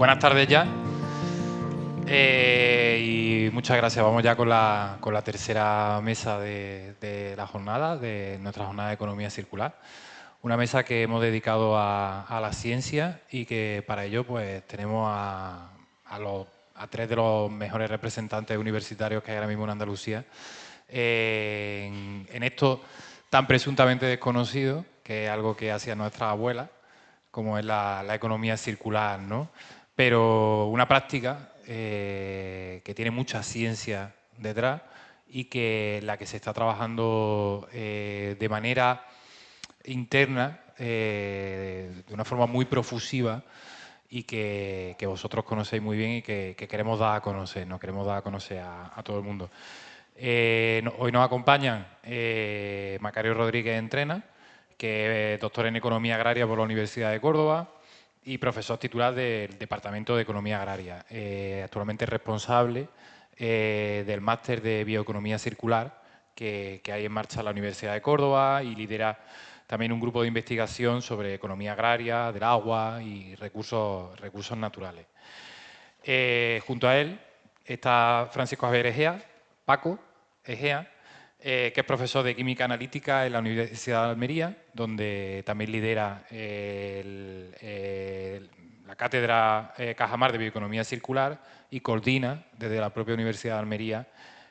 Buenas tardes ya. Y muchas gracias. Vamos ya con la tercera mesa de la jornada, de nuestra jornada de economía circular. Una mesa que hemos dedicado a la ciencia y que para ello pues tenemos a tres de los mejores representantes universitarios que hay ahora mismo en Andalucía en esto tan presuntamente desconocido, que es algo que hacía nuestra abuela, como es la economía circular, ¿no? Pero una práctica que tiene mucha ciencia detrás y que la que se está trabajando de manera interna, de una forma muy profusiva y que vosotros conocéis muy bien y que queremos dar a conocer, nos queremos dar a conocer a todo el mundo. Hoy nos acompañan Macario Rodríguez Entrena, que es doctor en Economía Agraria por la Universidad de Córdoba y profesor titular del Departamento de Economía Agraria. Actualmente es responsable del máster de Bioeconomía Circular que hay en marcha en la Universidad de Córdoba y lidera también un grupo de investigación sobre economía agraria, del agua y recursos naturales. Junto a él está Francisco Javier Egea, Paco Egea, que es profesor de Química Analítica en la Universidad de Almería, donde también lidera la cátedra Cajamar de Bioeconomía Circular y coordina desde la propia Universidad de Almería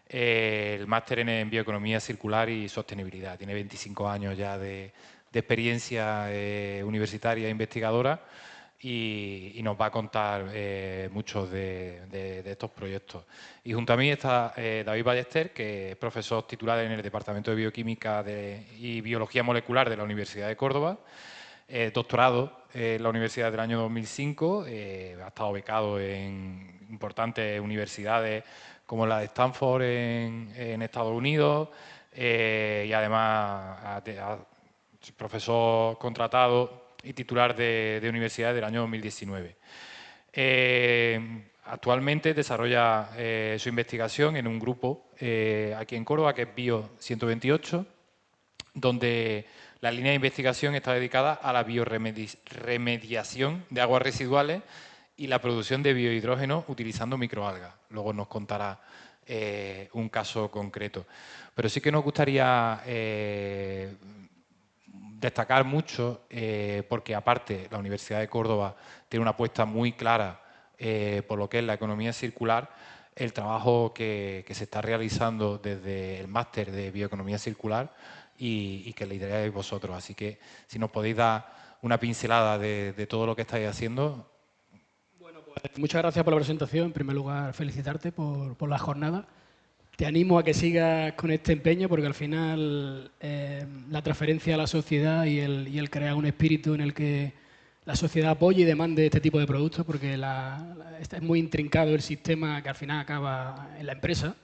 el máster en Bioeconomía Circular y Sostenibilidad. Tiene 25 años ya de experiencia universitaria e investigadora y nos va a contar muchos de estos proyectos. Y junto a mí está David Ballester, que es profesor titular en el Departamento de Bioquímica y Biología Molecular de la Universidad de Córdoba, doctorado en la universidad del año 2005, ha estado becado en importantes universidades como la de Stanford en Estados Unidos y además profesor contratado y titular de universidad del año 2019. Actualmente desarrolla su investigación en un grupo aquí en Córdoba que es Bio 128, donde la línea de investigación está dedicada a la bioremediación de aguas residuales y la producción de biohidrógeno utilizando microalgas. Luego nos contará un caso concreto. Pero sí que nos gustaría destacar mucho, porque aparte la Universidad de Córdoba tiene una apuesta muy clara por lo que es la economía circular, el trabajo que se está realizando desde el máster de Bioeconomía Circular y que lideráis vosotros. Así que si nos podéis dar una pincelada de todo lo que estáis haciendo. Bueno, pues muchas gracias por la presentación. En primer lugar, felicitarte por la jornada. Te animo a que sigas con este empeño porque al final la transferencia a la sociedad y el crear un espíritu en el que la sociedad apoye y demande este tipo de productos, porque es muy intrincado el sistema que al final acaba en la empresa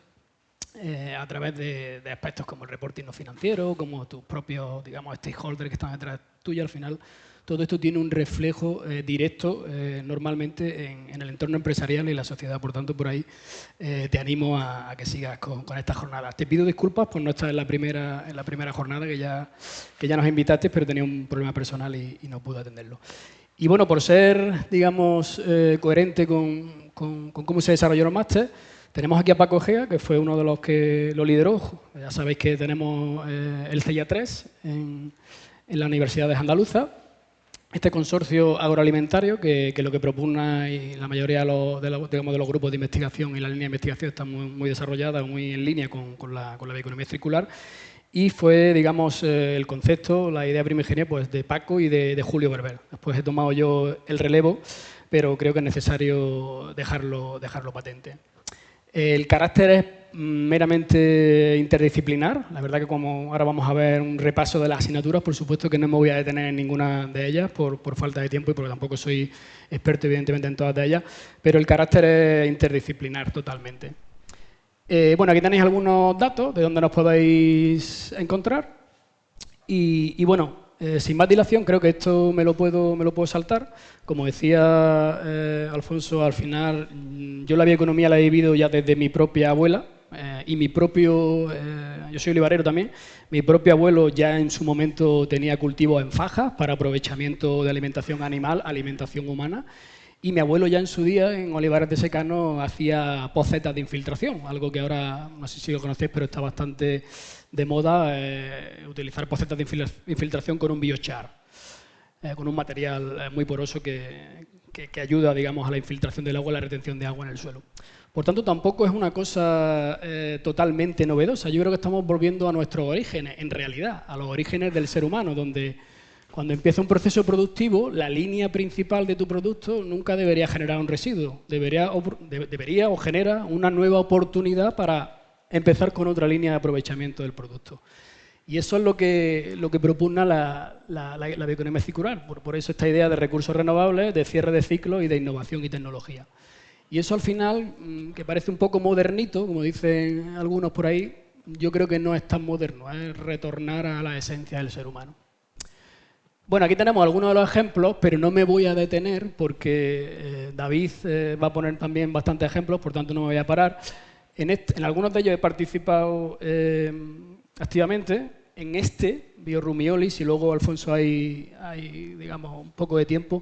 a través de aspectos como el reporting no financiero, como tus propios, digamos, stakeholders que están detrás tuya. Al final todo esto tiene un reflejo directo normalmente en el entorno empresarial y la sociedad. Por tanto, por ahí te animo a que sigas con estas jornadas. Te pido disculpas por no estar en la primera jornada, que ya nos invitaste, pero tenía un problema personal y no pude atenderlo. Y bueno, por ser, digamos, coherente con cómo se desarrolló el máster, tenemos aquí a Paco Egea, que fue uno de los que lo lideró. Ya sabéis que tenemos el CEIA 3 en la Universidad de Andaluza. Este consorcio agroalimentario que lo que propugna, y la mayoría de los grupos de investigación y la línea de investigación está muy desarrollada, muy en línea con la bioeconomía circular, y fue, digamos, el concepto, la idea primigenia pues, de Paco y de Julio Berber. Después he tomado yo el relevo, pero creo que es necesario dejarlo patente. El carácter es meramente interdisciplinar. La verdad que como ahora vamos a ver un repaso de las asignaturas, por supuesto que no me voy a detener en ninguna de ellas por falta de tiempo y porque tampoco soy experto evidentemente en todas de ellas, pero el carácter es interdisciplinar totalmente. Bueno, aquí tenéis algunos datos de dónde nos podéis encontrar y bueno, sin más dilación, creo que esto me lo puedo saltar. Como decía Alfonso, al final yo la bioeconomía la he vivido ya desde mi propia abuela y yo soy olivarero también, mi propio abuelo ya en su momento tenía cultivos en fajas para aprovechamiento de alimentación animal, alimentación humana. Y mi abuelo ya en su día, en Olivares de Secano, hacía pocetas de infiltración, algo que ahora, no sé si lo conocéis, pero está bastante de moda, utilizar pocetas de infiltración con un biochar, con un material muy poroso que ayuda, digamos, a la infiltración del agua y la retención de agua en el suelo. Por tanto, tampoco es una cosa totalmente novedosa. Yo creo que estamos volviendo a nuestros orígenes, en realidad, a los orígenes del ser humano, donde cuando empieza un proceso productivo, la línea principal de tu producto nunca debería generar un residuo. Debería o genera una nueva oportunidad para empezar con otra línea de aprovechamiento del producto. Y eso es lo que propugna la bioeconomía circular. Por eso esta idea de recursos renovables, de cierre de ciclo y de innovación y tecnología. Y eso al final, que parece un poco modernito, como dicen algunos por ahí, yo creo que no es tan moderno, es retornar a la esencia del ser humano. Bueno, aquí tenemos algunos de los ejemplos, pero no me voy a detener porque David va a poner también bastantes ejemplos, por tanto no me voy a parar. En algunos de ellos he participado activamente. En este, Biorumiolis, y luego, Alfonso, hay, digamos, un poco de tiempo,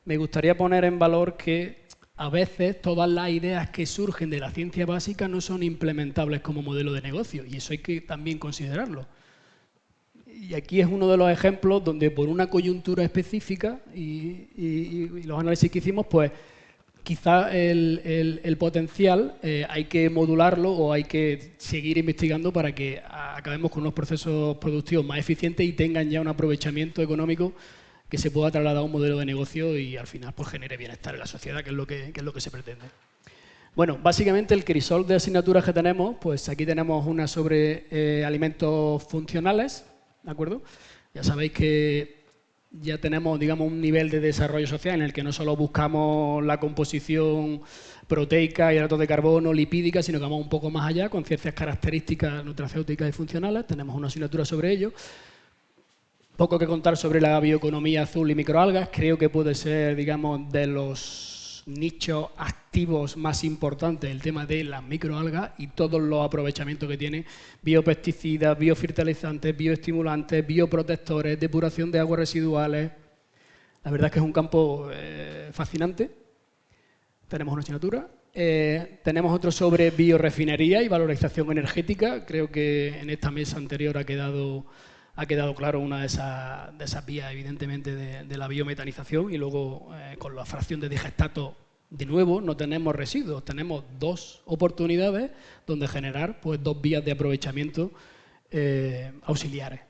me gustaría poner en valor que a veces todas las ideas que surgen de la ciencia básica no son implementables como modelo de negocio, y eso hay que también considerarlo. Y aquí es uno de los ejemplos donde por una coyuntura específica y los análisis que hicimos, pues quizá el potencial hay que modularlo o hay que seguir investigando para que acabemos con unos procesos productivos más eficientes y tengan ya un aprovechamiento económico que se pueda trasladar a un modelo de negocio y al final pues genere bienestar en la sociedad, que es lo que se pretende. Bueno, básicamente el crisol de asignaturas que tenemos, pues aquí tenemos una sobre alimentos funcionales, ¿de acuerdo? Ya sabéis que ya tenemos, digamos, un nivel de desarrollo social en el que no solo buscamos la composición proteica, hidratos de carbono, lipídica, sino que vamos un poco más allá, con ciertas características nutracéuticas y funcionales. Tenemos una asignatura sobre ello. Poco que contar sobre la bioeconomía azul y microalgas. Creo que puede ser, digamos, de los nichos activos más importantes el tema de las microalgas y todos los aprovechamientos que tiene: biopesticidas, biofertilizantes, bioestimulantes, bioprotectores, depuración de aguas residuales. La verdad es que es un campo fascinante. Tenemos una asignatura. Tenemos otro sobre biorefinería y valorización energética. Creo que en esta mesa anterior ha quedado claro una de esas vías, evidentemente, de la biometanización. Y luego, con la fracción de digestato, de nuevo, no tenemos residuos, tenemos dos oportunidades donde generar pues, dos vías de aprovechamiento auxiliares.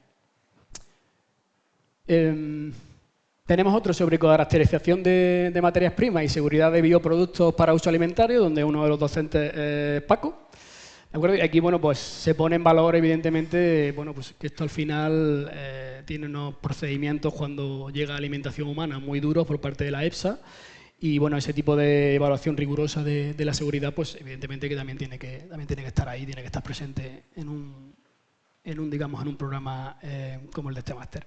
Tenemos otro sobre caracterización de materias primas y seguridad de bioproductos para uso alimentario, donde uno de los docentes es Paco. ¿De acuerdo? Y aquí, bueno, pues se pone en valor, evidentemente, bueno, pues que esto al final tiene unos procedimientos cuando llega alimentación humana muy duros por parte de la EFSA, y bueno, ese tipo de evaluación rigurosa de la seguridad, pues evidentemente que también tiene que estar ahí, tiene que estar presente en un programa como el de este máster.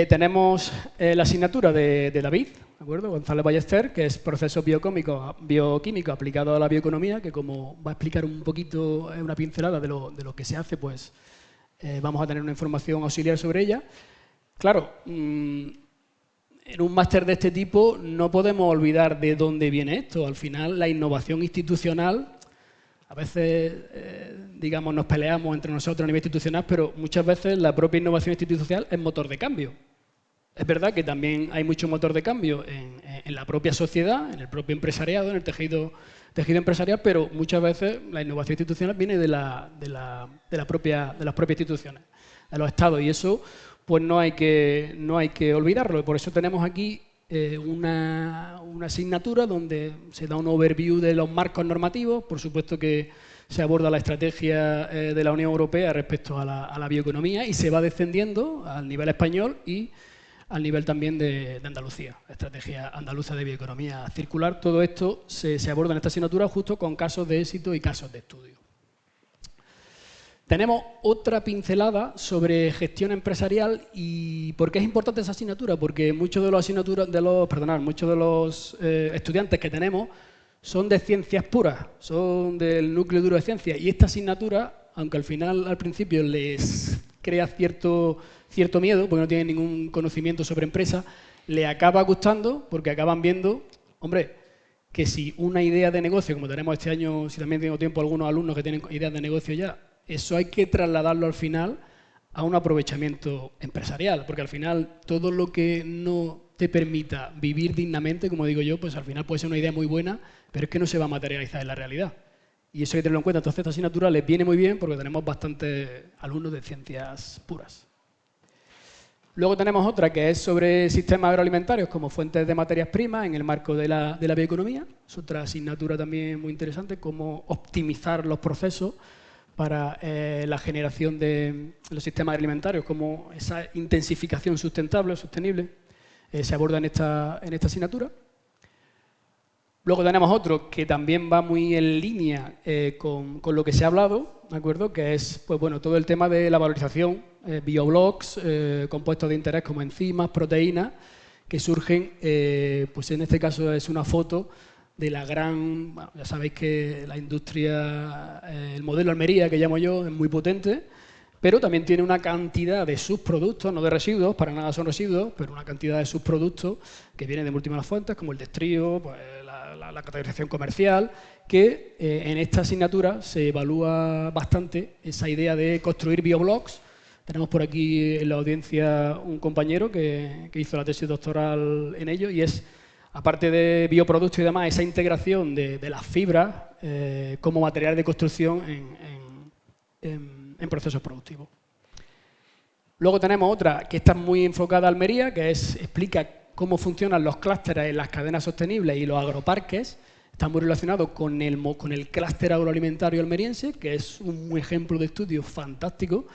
Tenemos la asignatura de David, ¿de acuerdo? González Ballester, que es procesos bioquímicos aplicados a la bioeconomía, que como va a explicar un poquito, una pincelada de lo que se hace, pues vamos a tener una información auxiliar sobre ella. Claro, en un máster de este tipo no podemos olvidar de dónde viene esto. Al final, la innovación institucional, a veces, digamos, nos peleamos entre nosotros a nivel institucional, pero muchas veces la propia innovación institucional es motor de cambio. Es verdad que también hay mucho motor de cambio en la propia sociedad, en el propio empresariado, en el tejido empresarial, pero muchas veces la innovación institucional viene de las propias instituciones, de los estados, y eso pues no hay que olvidarlo. Y por eso tenemos aquí una asignatura donde se da un overview de los marcos normativos. Por supuesto que se aborda la estrategia de la Unión Europea respecto a la bioeconomía y se va descendiendo al nivel español y al nivel también de Andalucía, la estrategia andaluza de bioeconomía circular. Todo esto se aborda en esta asignatura justo con casos de éxito y casos de estudio. Tenemos otra pincelada sobre gestión empresarial. ¿Y por qué es importante esa asignatura? Porque muchos de los estudiantes que tenemos son de ciencias puras, son del núcleo duro de ciencias, y esta asignatura, aunque al final, al principio, les crea cierto miedo, porque no tienen ningún conocimiento sobre empresa, le acaba gustando porque acaban viendo Hombre, que si una idea de negocio, como tenemos este año, si también tengo tiempo, algunos alumnos que tienen ideas de negocio ya, eso hay que trasladarlo al final a un aprovechamiento empresarial, porque al final todo lo que no te permita vivir dignamente, como digo yo, pues al final puede ser una idea muy buena, pero es que no se va a materializar en la realidad. Y eso hay que tenerlo en cuenta. Entonces, esta asignatura les viene muy bien porque tenemos bastantes alumnos de ciencias puras. Luego tenemos otra que es sobre sistemas agroalimentarios como fuentes de materias primas en el marco de la bioeconomía. Es otra asignatura también muy interesante, cómo optimizar los procesos para la generación de los sistemas agroalimentarios, cómo esa intensificación sustentable o sostenible se aborda en esta asignatura. Luego tenemos otro que también va muy en línea con lo que se ha hablado, ¿de acuerdo? Que es pues bueno, todo el tema de la valorización, bioblocks, compuestos de interés como enzimas, proteínas, que surgen, pues en este caso es una foto de la gran, bueno, ya sabéis que la industria, el modelo Almería que llamo yo, es muy potente, pero también tiene una cantidad de subproductos, no de residuos, para nada son residuos, pero una cantidad de subproductos que vienen de múltiples fuentes, como el destrío, pues, la categorización comercial, que en esta asignatura se evalúa bastante esa idea de construir bioblocks. Tenemos por aquí en la audiencia un compañero que hizo la tesis doctoral en ello y es, aparte de bioproductos y demás, esa integración de las fibras como material de construcción en procesos productivos. Luego tenemos otra que está muy enfocada a Almería, que explica cómo funcionan los clústeres en las cadenas sostenibles y los agroparques. Está muy relacionado con el clúster agroalimentario almeriense, que es un ejemplo de estudio fantástico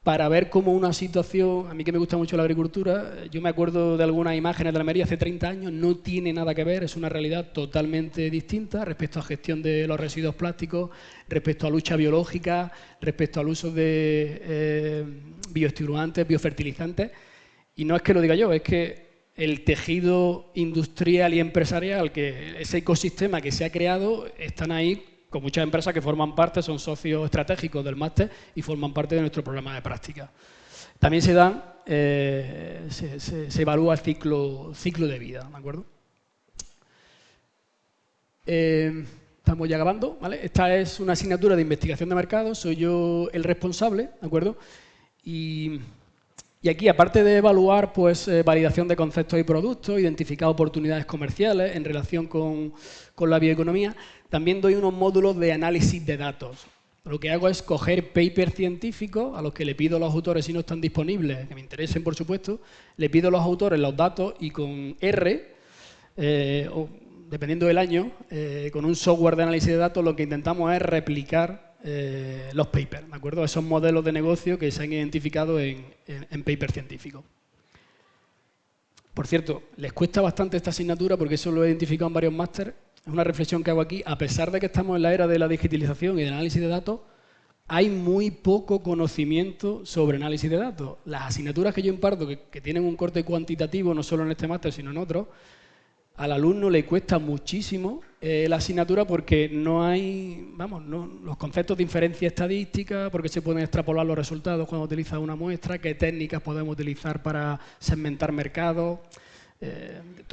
para ver cómo una situación, a mí que me gusta mucho la agricultura, yo me acuerdo de algunas imágenes de Almería hace 30 años, no tiene nada que ver, es una realidad totalmente distinta respecto a gestión de los residuos plásticos, respecto a lucha biológica, respecto al uso de bioestimulantes, biofertilizantes, y no es que lo diga yo, es que el tejido industrial y empresarial, que ese ecosistema que se ha creado, están ahí con muchas empresas que forman parte, son socios estratégicos del máster y forman parte de nuestro programa de práctica. También se evalúa el ciclo de vida, ¿de acuerdo? Estamos ya acabando, ¿vale? Esta es una asignatura de investigación de mercado, soy yo el responsable, ¿de acuerdo? Y aquí, aparte de evaluar pues, validación de conceptos y productos, identificar oportunidades comerciales en relación con la bioeconomía, también doy unos módulos de análisis de datos. Lo que hago es coger papers científicos a los que le pido a los autores, si no están disponibles, que me interesen por supuesto, le pido a los autores los datos y con R, o dependiendo del año, con un software de análisis de datos lo que intentamos es replicar los papers, ¿de acuerdo? Esos modelos de negocio que se han identificado en papers científicos. Por cierto, les cuesta bastante esta asignatura porque eso lo he identificado en varios másteres. Es una reflexión que hago aquí. A pesar de que estamos en la era de la digitalización y del análisis de datos, hay muy poco conocimiento sobre análisis de datos. Las asignaturas que yo imparto, que tienen un corte cuantitativo, no solo en este máster, sino en otros, al alumno le cuesta muchísimo la asignatura porque no hay, los conceptos de inferencia estadística, porque se pueden extrapolar los resultados cuando utiliza una muestra, qué técnicas podemos utilizar para segmentar mercados.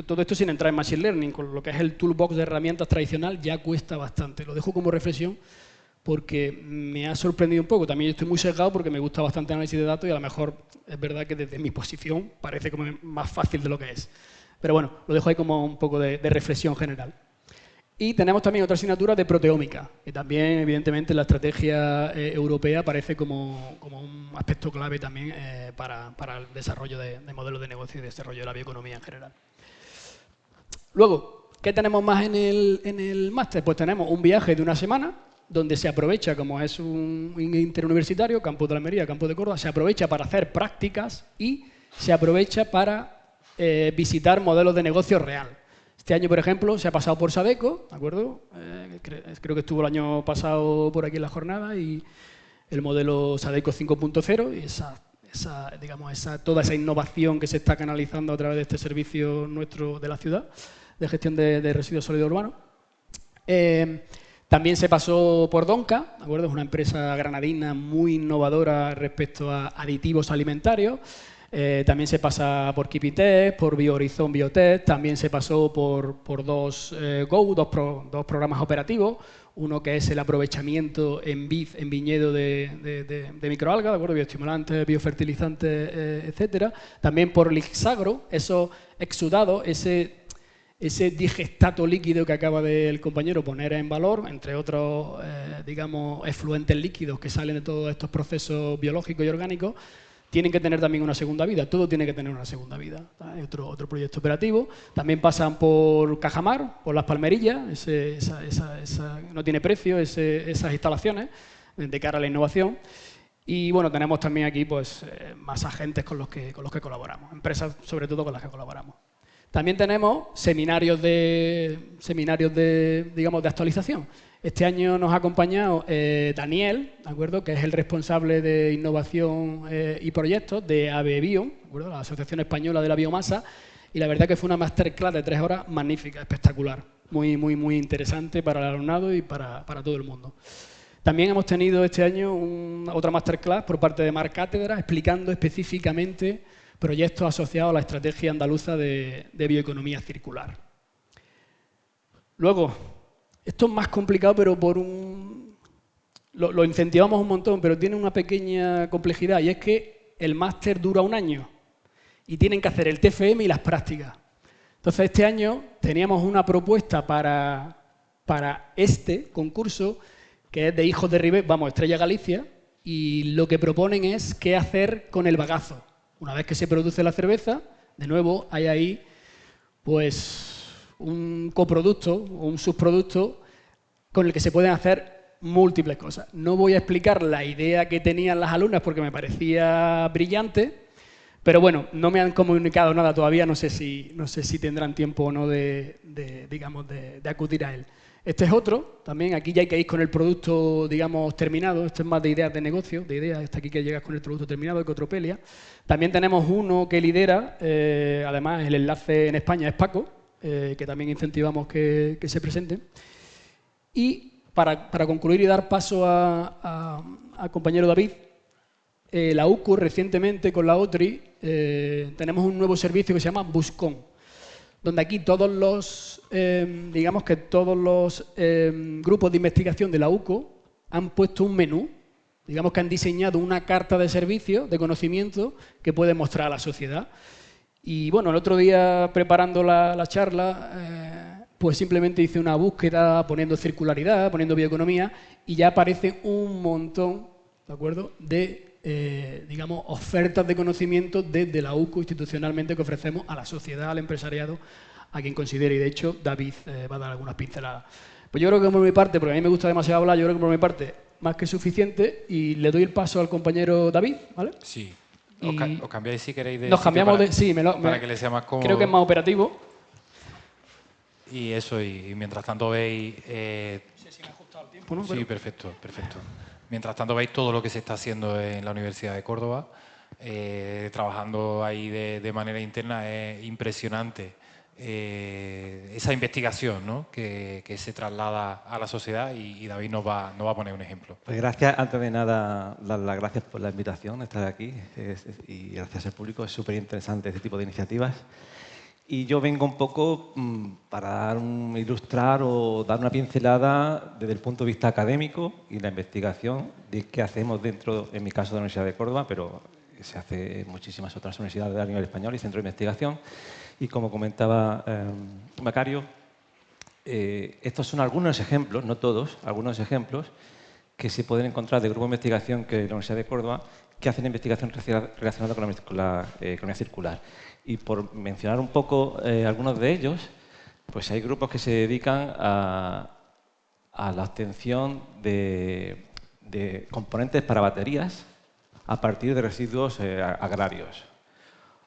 Todo esto sin entrar en Machine Learning, con lo que es el toolbox de herramientas tradicional ya cuesta bastante. Lo dejo como reflexión porque me ha sorprendido un poco. También estoy muy sesgado porque me gusta bastante el análisis de datos y a lo mejor es verdad que desde mi posición parece como más fácil de lo que es. Pero bueno, lo dejo ahí como un poco de reflexión general. Y tenemos también otra asignatura de proteómica, que también, evidentemente, en la estrategia europea aparece como un aspecto clave también para el desarrollo de modelos de negocio y desarrollo de la bioeconomía en general. Luego, ¿qué tenemos más en el máster? Pues tenemos un viaje de una semana, donde se aprovecha, como es un interuniversitario, campus de Almería, campus de Córdoba, se aprovecha para hacer prácticas y se aprovecha para visitar modelos de negocio real. Este año, por ejemplo, se ha pasado por Sadeco, ¿de acuerdo? Creo que estuvo el año pasado por aquí en la jornada y el modelo Sadeco 5.0 y toda esa innovación que se está canalizando a través de este servicio nuestro de la ciudad de gestión de residuos sólidos urbanos. También se pasó por Donca, ¿de acuerdo? Es una empresa granadina muy innovadora respecto a aditivos alimentarios. También se pasa por Kipitech, por BioHorizon Biotech, también se pasó por dos dos programas operativos, uno que es el aprovechamiento en vid, en viñedo de microalgas, ¿de acuerdo? Bioestimulantes, biofertilizantes, etcétera. También por Lixagro, esos exudados, ese digestato líquido que acaba el compañero poner en valor, entre otros, digamos, efluentes líquidos que salen de todos estos procesos biológicos y orgánicos, tienen que tener también una segunda vida. Todo tiene que tener una segunda vida. Hay otro proyecto operativo. También por Cajamar, por Las Palmerillas, no tiene precio esas instalaciones de cara a la innovación. Y bueno, tenemos también aquí pues, más agentes con los que colaboramos, empresas sobre todo con las que colaboramos. También tenemos seminarios digamos, de actualización. Este año nos ha acompañado Daniel, ¿de acuerdo?, que es el responsable de innovación y proyectos de ABEBio, ¿de acuerdo?, la Asociación Española de la Biomasa, y la verdad que fue una masterclass de 3 horas magnífica, espectacular, muy interesante para el alumnado y para todo el mundo. También hemos tenido este año otra masterclass por parte de Marc Cátedra explicando específicamente proyectos asociados a la estrategia andaluza de bioeconomía circular. Luego, esto es más complicado, pero lo incentivamos un montón, pero tiene una pequeña complejidad, y es que el máster dura 1 año y tienen que hacer el TFM y las prácticas. Entonces, este año teníamos una propuesta para este concurso, que es de Hijos de Ribes, vamos, Estrella Galicia, y lo que proponen es qué hacer con el bagazo. Una vez que se produce la cerveza, de nuevo, hay ahí pues un coproducto o un subproducto con el que se pueden hacer múltiples cosas. No voy a explicar la idea que tenían las alumnas porque me parecía brillante, pero bueno, no me han comunicado nada todavía, no sé si tendrán tiempo o no digamos, de acudir a él. Este es otro, también aquí ya hay que ir con el producto, digamos, terminado. Esto es más de ideas de negocio, de ideas, hasta aquí que llegas con el producto terminado, de Cotropelia. También tenemos uno que lidera, además el enlace en España es Paco, que también incentivamos que se presente. Y para concluir y dar paso al compañero David, la UCU recientemente con la OTRI tenemos un nuevo servicio que se llama Buscón, donde aquí todos los, digamos que todos los grupos de investigación de la UCO han puesto un menú, digamos que han diseñado una carta de servicios, de conocimiento, que puede mostrar a la sociedad. Y bueno, el otro día preparando la charla, pues simplemente hice una búsqueda poniendo circularidad, poniendo bioeconomía, y ya aparecen un montón, ¿de acuerdo?, de digamos, ofertas de conocimiento desde la UCO institucionalmente que ofrecemos a la sociedad, al empresariado, a quien considere. Y de hecho, David va a dar algunas pinceladas. Pues yo creo que por mi parte, porque a mí me gusta demasiado hablar, yo creo que por mi parte más que suficiente, y le doy el paso al compañero David, ¿vale? Sí. Os cambiáis si queréis de Nos cambiamos para, de... Sí, para que le sea más cómodo. Creo que es más operativo. Y eso, y mientras tanto veis... Sí, me ha ajustado el tiempo, ¿no? Sí, perfecto. Mientras tanto veis todo lo que se está haciendo en la Universidad de Córdoba, trabajando ahí de manera interna. Es impresionante esa investigación, ¿no?, que se traslada a la sociedad, y David nos va a poner un ejemplo. Pues gracias, antes de nada, dar las gracias por la invitación, estar aquí, y gracias al público. Es súper interesante este tipo de iniciativas. Y yo vengo un poco para ilustrar o dar una pincelada desde el punto de vista académico y la investigación de qué hacemos dentro, en mi caso, de la Universidad de Córdoba, pero se hace en muchísimas otras universidades a nivel español y centros de investigación. Y como comentaba Macario, estos son algunos ejemplos, no todos, algunos ejemplos que se pueden encontrar de grupos de investigación que la Universidad de Córdoba que hacen investigación relacionada con la economía circular. Y por mencionar un poco algunos de ellos, pues hay grupos que se dedican a la obtención de componentes para baterías a partir de residuos agrarios,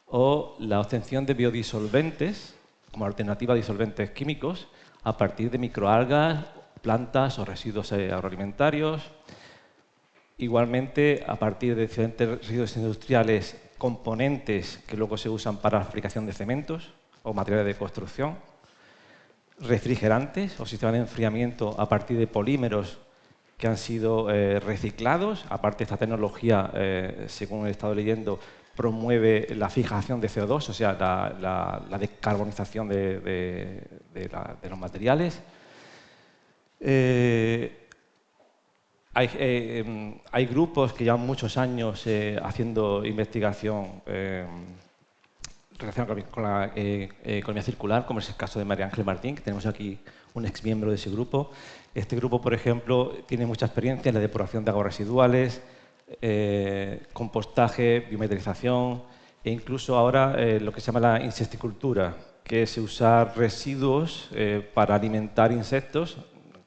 o la obtención de biodisolventes como alternativa a disolventes químicos a partir de microalgas, plantas o residuos agroalimentarios. Igualmente, a partir de diferentes residuos industriales, componentes que luego se usan para la fabricación de cementos o materiales de construcción, refrigerantes o sistemas de enfriamiento a partir de polímeros que han sido reciclados. Aparte, esta tecnología, según he estado leyendo, promueve la fijación de CO2, o sea, la descarbonización de los materiales. Hay grupos que llevan muchos años haciendo investigación relacionada con la economía circular, como es el caso de María Ángel Martín, que tenemos aquí un exmiembro de ese grupo. Este grupo, por ejemplo, tiene mucha experiencia en la depuración de aguas residuales, compostaje, biometalización e incluso ahora lo que se llama la insecticultura, que es usar residuos para alimentar insectos,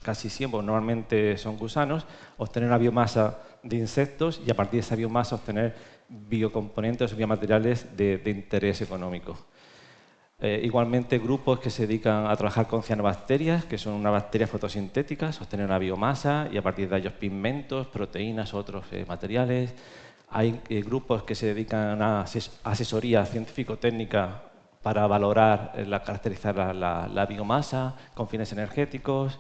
casi siempre, normalmente son gusanos, obtener una biomasa de insectos y a partir de esa biomasa obtener biocomponentes o biomateriales de interés económico. Igualmente, grupos que se dedican a trabajar con cianobacterias, que son unas bacterias fotosintéticas, obtener una biomasa y a partir de ellos pigmentos, proteínas, otros materiales. Hay grupos que se dedican a asesoría científico-técnica para valorar, caracterizar la biomasa con fines energéticos.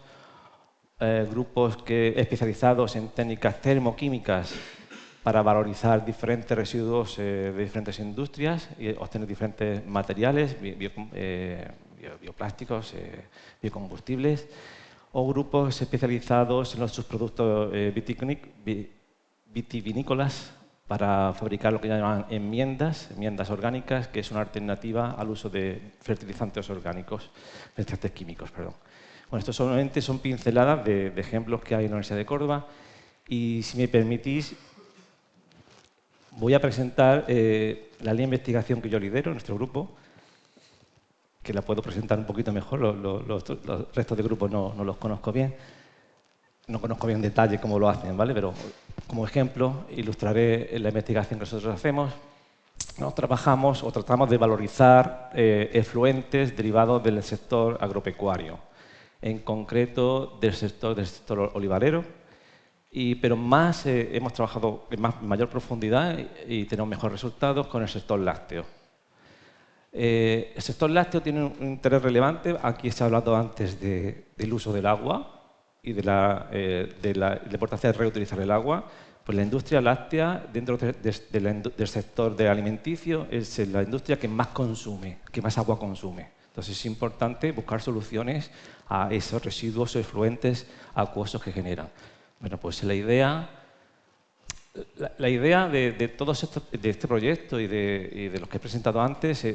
Grupos especializados en técnicas termoquímicas para valorizar diferentes residuos de diferentes industrias y obtener diferentes materiales, bioplásticos, biocombustibles, o grupos especializados en los subproductos vitivinícolas para fabricar lo que llaman enmiendas orgánicas, que es una alternativa al uso de fertilizantes orgánicos, fertilizantes químicos, perdón. Bueno, estos solamente son pinceladas de ejemplos que hay en la Universidad de Córdoba y, si me permitís, voy a presentar la línea de investigación que yo lidero, nuestro grupo, que la puedo presentar un poquito mejor, los restos de grupos no los conozco bien. No conozco bien en detalle cómo lo hacen, ¿vale? Pero como ejemplo ilustraré la investigación que nosotros hacemos. Nos trabajamos o tratamos de valorizar efluentes derivados del sector agropecuario, en concreto del sector olivarero, pero más hemos trabajado en mayor profundidad y tenemos mejores resultados con el sector lácteo. El sector lácteo tiene un interés relevante. Aquí se ha hablado antes del uso del agua y de la importancia de reutilizar el agua. Pues la industria láctea, dentro del sector de alimenticio, es la industria que más consume, que más agua consume. Entonces es importante buscar soluciones a esos residuos o efluentes acuosos que generan. Bueno, pues la idea de este proyecto y de los que he presentado antes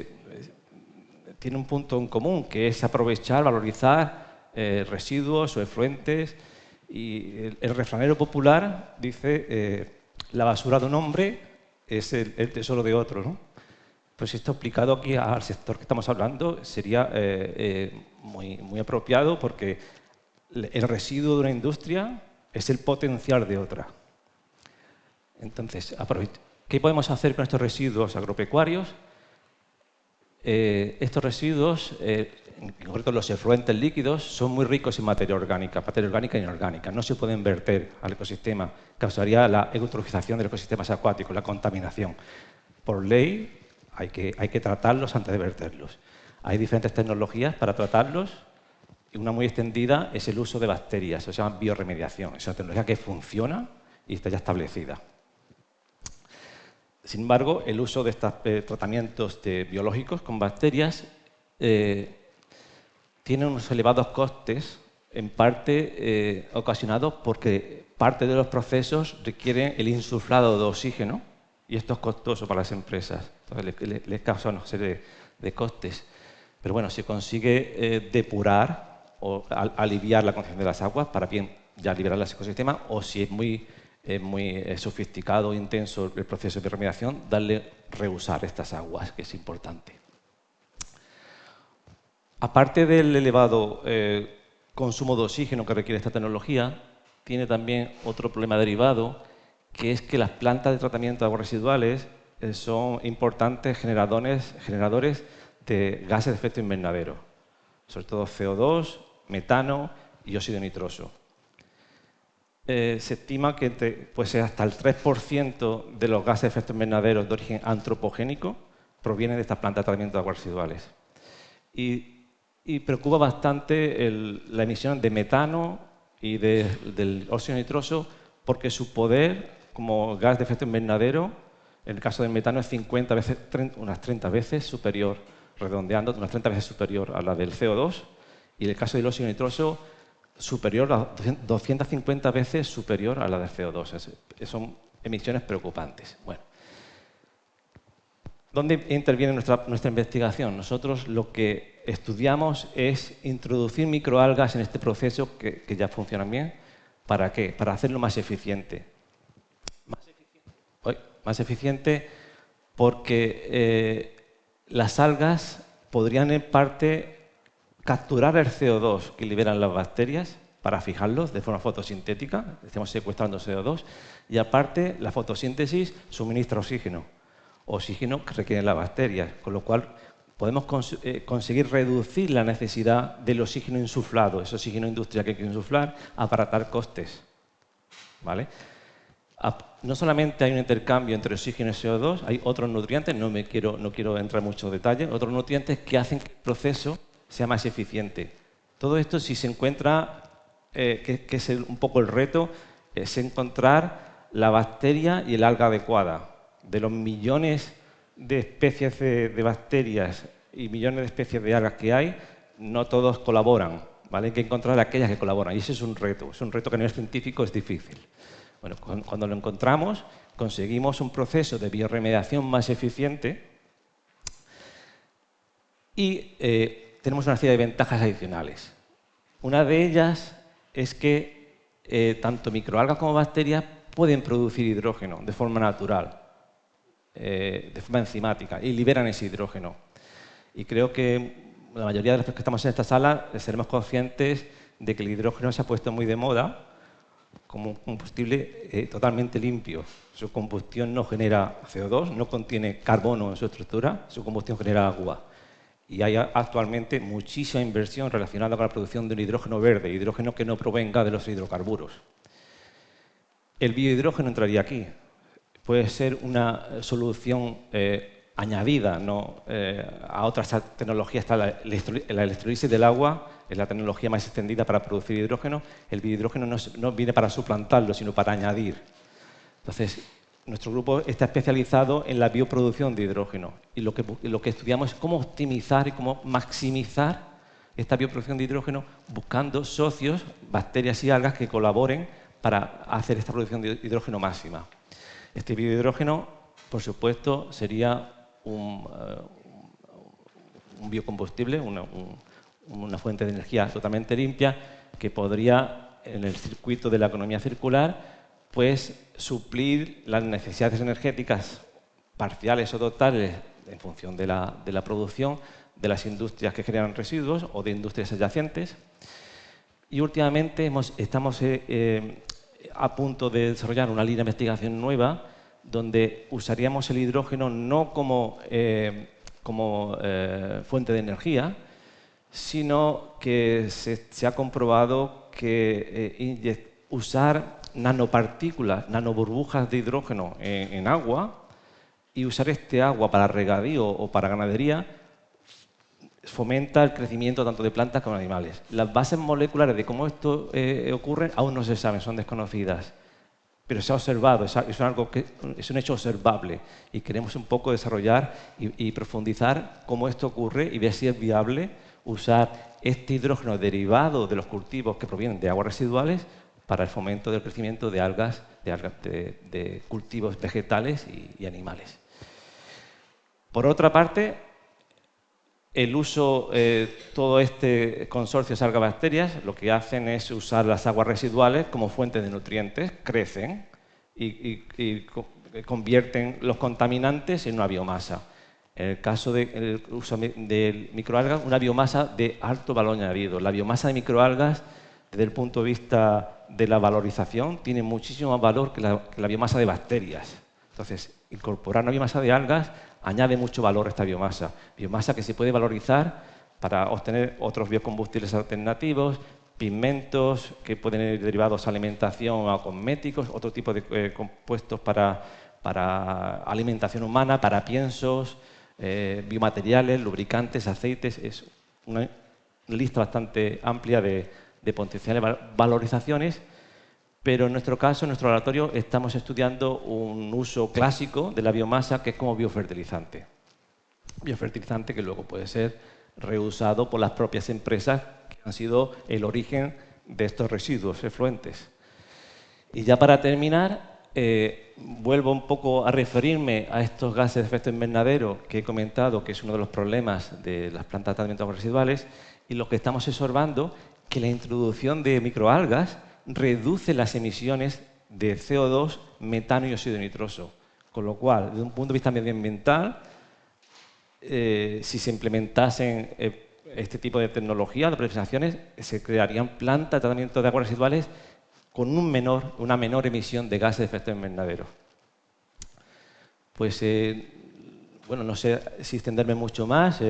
tiene un punto en común, que es aprovechar, valorizar residuos o efluentes. Y el refranero popular dice la basura de un hombre es el tesoro de otro, ¿no? Pues esto aplicado aquí al sector que estamos hablando sería muy apropiado, porque el residuo de una industria es el potencial de otra. Entonces, ¿qué podemos hacer con estos residuos agropecuarios? Estos residuos, en concreto los efluentes líquidos, son muy ricos en materia orgánica e inorgánica. No se pueden verter al ecosistema. Causaría la eutrofización de los ecosistemas acuáticos, la contaminación. Por ley, hay que tratarlos antes de verterlos. Hay diferentes tecnologías para tratarlos. Y una muy extendida es el uso de bacterias, eso se llama bioremediación. Es una tecnología que funciona y está ya establecida. Sin embargo, el uso de estos tratamientos biológicos con bacterias tiene unos elevados costes, en parte ocasionados porque parte de los procesos requieren el insuflado de oxígeno y esto es costoso para las empresas. Entonces, les causa una serie de costes. Pero bueno, se consigue depurar o aliviar la concentración de las aguas para bien ya liberar los ecosistemas, o si es muy sofisticado e intenso el proceso de remediación, reusar estas aguas, que es importante. Aparte del elevado consumo de oxígeno que requiere esta tecnología, tiene también otro problema derivado, que es que las plantas de tratamiento de aguas residuales son importantes generadores de gases de efecto invernadero, sobre todo CO2, metano y óxido nitroso. Se estima que hasta el 3% de los gases de efecto invernadero de origen antropogénico provienen de estas plantas de tratamiento de aguas residuales. Y preocupa bastante la emisión de metano y del óxido nitroso, porque su poder como gas de efecto invernadero En el caso del metano es 50 veces, unas 30 veces superior, redondeando, unas 30 veces superior a la del CO2. Y en el caso del óxido nitroso, superior a 250 veces superior a la del CO2. Son emisiones preocupantes. Bueno, ¿dónde interviene nuestra investigación? Nosotros lo que estudiamos es introducir microalgas en este proceso que ya funcionan bien. ¿Para qué? Para hacerlo más eficiente. Más eficiente porque las algas podrían en parte capturar el CO2 que liberan las bacterias para fijarlos de forma fotosintética, estamos secuestrando CO2, y aparte la fotosíntesis suministra oxígeno que requieren las bacterias, con lo cual podemos conseguir reducir la necesidad del oxígeno insuflado, ese oxígeno industrial que hay que insuflar, abaratar costes. ¿Vale? No solamente hay un intercambio entre oxígeno y CO2, hay otros nutrientes, no quiero entrar en muchos detalles, otros nutrientes que hacen que el proceso sea más eficiente. Todo esto, si se encuentra, que es un poco el reto, es encontrar la bacteria y el alga adecuada. De los millones de especies de bacterias y millones de especies de algas que hay, no todos colaboran, ¿vale? Hay que encontrar aquellas que colaboran y ese es un reto que a nivel científico es difícil. Bueno, cuando lo encontramos, conseguimos un proceso de bioremediación más eficiente y tenemos una serie de ventajas adicionales. Una de ellas es que tanto microalgas como bacterias pueden producir hidrógeno de forma natural, de forma enzimática, y liberan ese hidrógeno. Y creo que la mayoría de los que estamos en esta sala seremos conscientes de que el hidrógeno se ha puesto muy de moda como un combustible totalmente limpio. Su combustión no genera CO2, no contiene carbono en su estructura, su combustión genera agua. Y hay actualmente muchísima inversión relacionada con la producción de un hidrógeno verde, hidrógeno que no provenga de los hidrocarburos. El biohidrógeno entraría aquí. Puede ser una solución añadida, ¿no? A otras tecnologías. Está la electrolisis del agua, es la tecnología más extendida para producir hidrógeno. El biohidrógeno no viene para suplantarlo, sino para añadir. Entonces, nuestro grupo está especializado en la bioproducción de hidrógeno y lo que estudiamos es cómo optimizar y cómo maximizar esta bioproducción de hidrógeno buscando socios, bacterias y algas que colaboren para hacer esta producción de hidrógeno máxima. Este biohidrógeno, por supuesto, sería un biocombustible, una fuente de energía totalmente limpia que podría, en el circuito de la economía circular, pues suplir las necesidades energéticas parciales o totales en función de la producción de las industrias que generan residuos o de industrias adyacentes. Y últimamente estamos a punto de desarrollar una línea de investigación nueva donde usaríamos el hidrógeno no como fuente de energía, sino que se ha comprobado que usar nanopartículas, nanoburbujas de hidrógeno en agua y usar este agua para regadío o para ganadería fomenta el crecimiento tanto de plantas como de animales. Las bases moleculares de cómo esto ocurre aún no se saben, son desconocidas, pero se ha observado, es un hecho observable y queremos un poco desarrollar y profundizar cómo esto ocurre y ver si es viable usar este hidrógeno derivado de los cultivos que provienen de aguas residuales para el fomento del crecimiento de algas, de cultivos vegetales y animales. Por otra parte, el uso, todo este consorcio de algas-bacterias, lo que hacen es usar las aguas residuales como fuente de nutrientes, crecen y convierten los contaminantes en una biomasa. En el caso del uso de microalgas, una biomasa de alto valor añadido. La biomasa de microalgas, desde el punto de vista de la valorización, tiene muchísimo más valor que la biomasa de bacterias. Entonces, incorporar una biomasa de algas añade mucho valor a esta biomasa. Biomasa que se puede valorizar para obtener otros biocombustibles alternativos, pigmentos que pueden ir derivados a alimentación o a cosméticos, otro tipo de compuestos para alimentación humana, para piensos, biomateriales, lubricantes, aceites. Es una lista bastante amplia de potenciales valorizaciones, pero en nuestro caso, en nuestro laboratorio, estamos estudiando un uso clásico de la biomasa que es como biofertilizante. Biofertilizante que luego puede ser reusado por las propias empresas que han sido el origen de estos residuos efluentes. Y ya para terminar, vuelvo un poco a referirme a estos gases de efecto invernadero que he comentado, que es uno de los problemas de las plantas de tratamiento de aguas residuales, y lo que estamos observando que la introducción de microalgas reduce las emisiones de CO2, metano y óxido nitroso. Con lo cual, desde un punto de vista medioambiental, si se implementasen este tipo de tecnología, de presentaciones, se crearían plantas de tratamiento de aguas residuales con una menor emisión de gases de efecto invernadero. Pues, bueno, no sé si extenderme mucho más,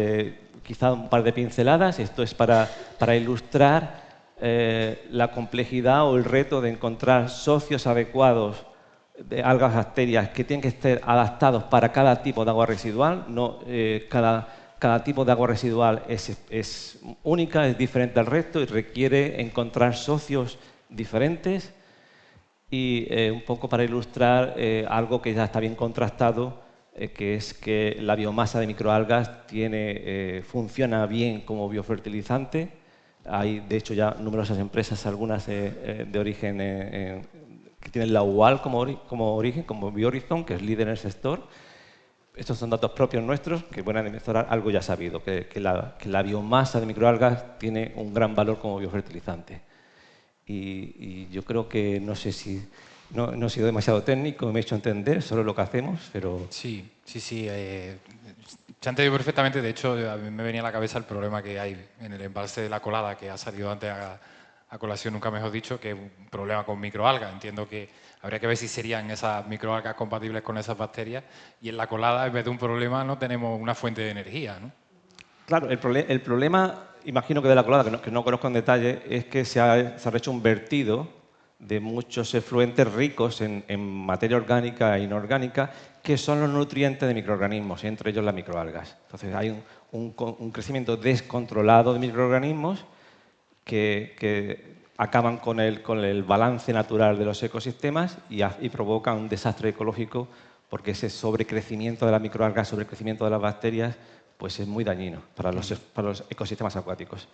quizá un par de pinceladas. Esto es para ilustrar la complejidad o el reto de encontrar socios adecuados de algas bacterias que tienen que estar adaptados para cada tipo de agua residual. No, cada tipo de agua residual es única, es diferente al resto y requiere encontrar socios diferentes. Y un poco para ilustrar algo que ya está bien contrastado, que es que la biomasa de microalgas funciona bien como biofertilizante. Hay, de hecho, ya numerosas empresas, algunas de origen que tienen la UAL como origen, como Biohorizon, que es líder en el sector. Estos son datos propios nuestros que pueden demostrar algo ya sabido, que la biomasa de microalgas tiene un gran valor como biofertilizante. Y yo creo que no sé si no he sido demasiado técnico, me he hecho entender solo lo que hacemos, pero... Sí. Se ha entendido perfectamente. De hecho, a mí me venía a la cabeza el problema que hay en el embalse de la Colada, que ha salido antes a colación, nunca mejor dicho, que es un problema con microalgas. Entiendo que habría que ver si serían esas microalgas compatibles con esas bacterias, y en la Colada, en vez de un problema, no tenemos una fuente de energía, ¿no? Claro, el problema, imagino que de la Colada, que no conozco en detalle, es que se ha hecho un vertido de muchos efluentes ricos en materia orgánica e inorgánica, que son los nutrientes de microorganismos, entre ellos las microalgas. Entonces hay un crecimiento descontrolado de microorganismos que acaban con el balance natural de los ecosistemas y provocan un desastre ecológico, porque ese sobrecrecimiento de las microalgas, sobrecrecimiento de las bacterias, pues es muy dañino para los ecosistemas acuáticos.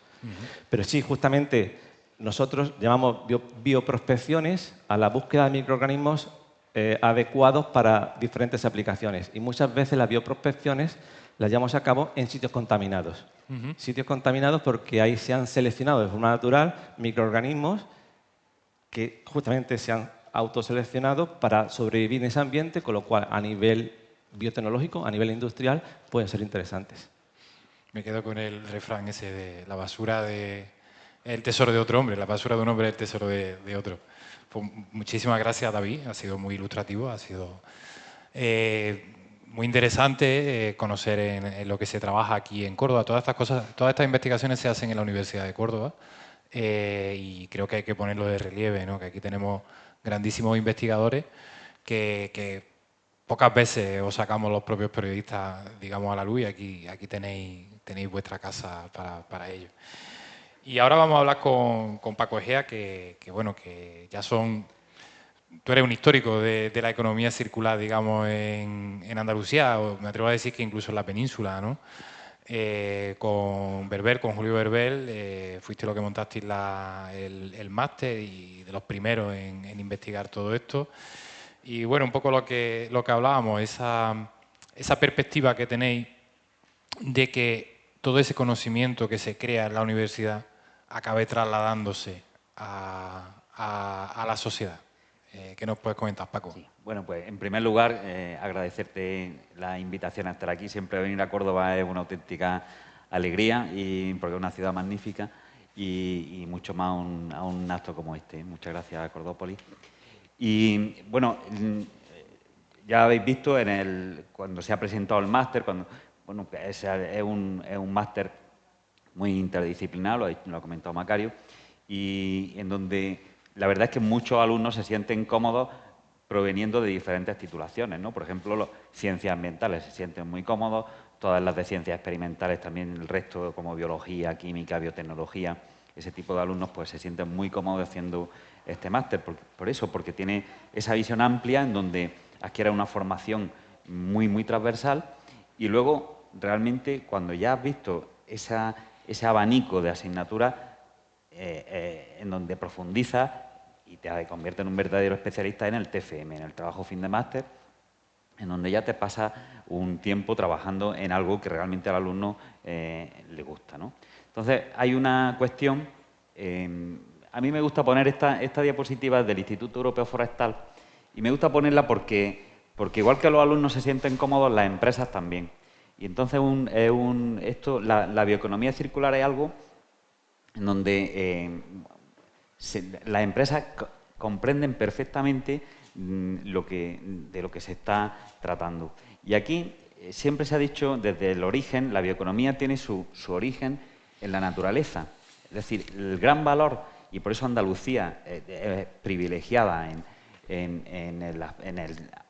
Pero sí, justamente nosotros llamamos bioprospecciones a la búsqueda de microorganismos adecuados para diferentes aplicaciones. Y muchas veces las bioprospecciones las llevamos a cabo en sitios contaminados. Sitios contaminados porque ahí se han seleccionado de forma natural microorganismos que justamente se han autoseleccionado para sobrevivir en ese ambiente, con lo cual a nivel biotecnológico, a nivel industrial, pueden ser interesantes. Me quedo con el refrán ese de la basura es el tesoro de otro hombre, la basura de un hombre es el tesoro de otro. Pues muchísimas gracias, David, ha sido muy ilustrativo, ha sido muy interesante conocer en lo que se trabaja aquí en Córdoba. Todas estas investigaciones se hacen en la Universidad de Córdoba, y creo que hay que ponerlo de relieve, ¿no? Que aquí tenemos grandísimos investigadores que pocas veces os sacamos los propios periodistas, digamos, a la luz, y aquí tenéis vuestra casa para ello. Y ahora vamos a hablar con Paco Egea, que ya son... Tú eres un histórico de la economía circular, digamos, en Andalucía, o me atrevo a decir que incluso en la península, ¿no? Con Julio Berbel, fuiste lo que montasteis el máster y de los primeros en investigar todo esto. Y bueno, un poco lo que hablábamos, esa perspectiva que tenéis de que todo ese conocimiento que se crea en la universidad acabe trasladándose a la sociedad. ¿Qué nos puedes comentar, Paco? Sí. Bueno, pues en primer lugar, agradecerte la invitación a estar aquí. Siempre venir a Córdoba es una auténtica alegría, porque es una ciudad magnífica, y mucho más a un acto como este. Muchas gracias a Cordópolis. Y bueno, ya habéis visto cuando se ha presentado el máster, es un máster muy interdisciplinar, lo ha comentado Macario, y en donde la verdad es que muchos alumnos se sienten cómodos proveniendo de diferentes titulaciones, ¿no? Por ejemplo, las ciencias ambientales se sienten muy cómodos, todas las de ciencias experimentales también, el resto como biología, química, biotecnología, ese tipo de alumnos pues se sienten muy cómodos haciendo este máster, porque tiene esa visión amplia en donde adquiere una formación muy transversal y luego realmente cuando ya has visto ese abanico de asignaturas en donde profundizas y te convierte en un verdadero especialista en el TFM, en el trabajo fin de máster, en donde ya te pasa un tiempo trabajando en algo que realmente al alumno le gusta, ¿no? Entonces, hay una cuestión, a mí me gusta poner esta diapositiva del Instituto Europeo Forestal y me gusta ponerla porque igual que los alumnos se sienten cómodos, las empresas también. Y entonces la bioeconomía circular es algo en donde las empresas comprenden perfectamente de lo que se está tratando. Y aquí siempre se ha dicho desde el origen, la bioeconomía tiene su origen en la naturaleza. Es decir, el gran valor, y por eso Andalucía es privilegiada en el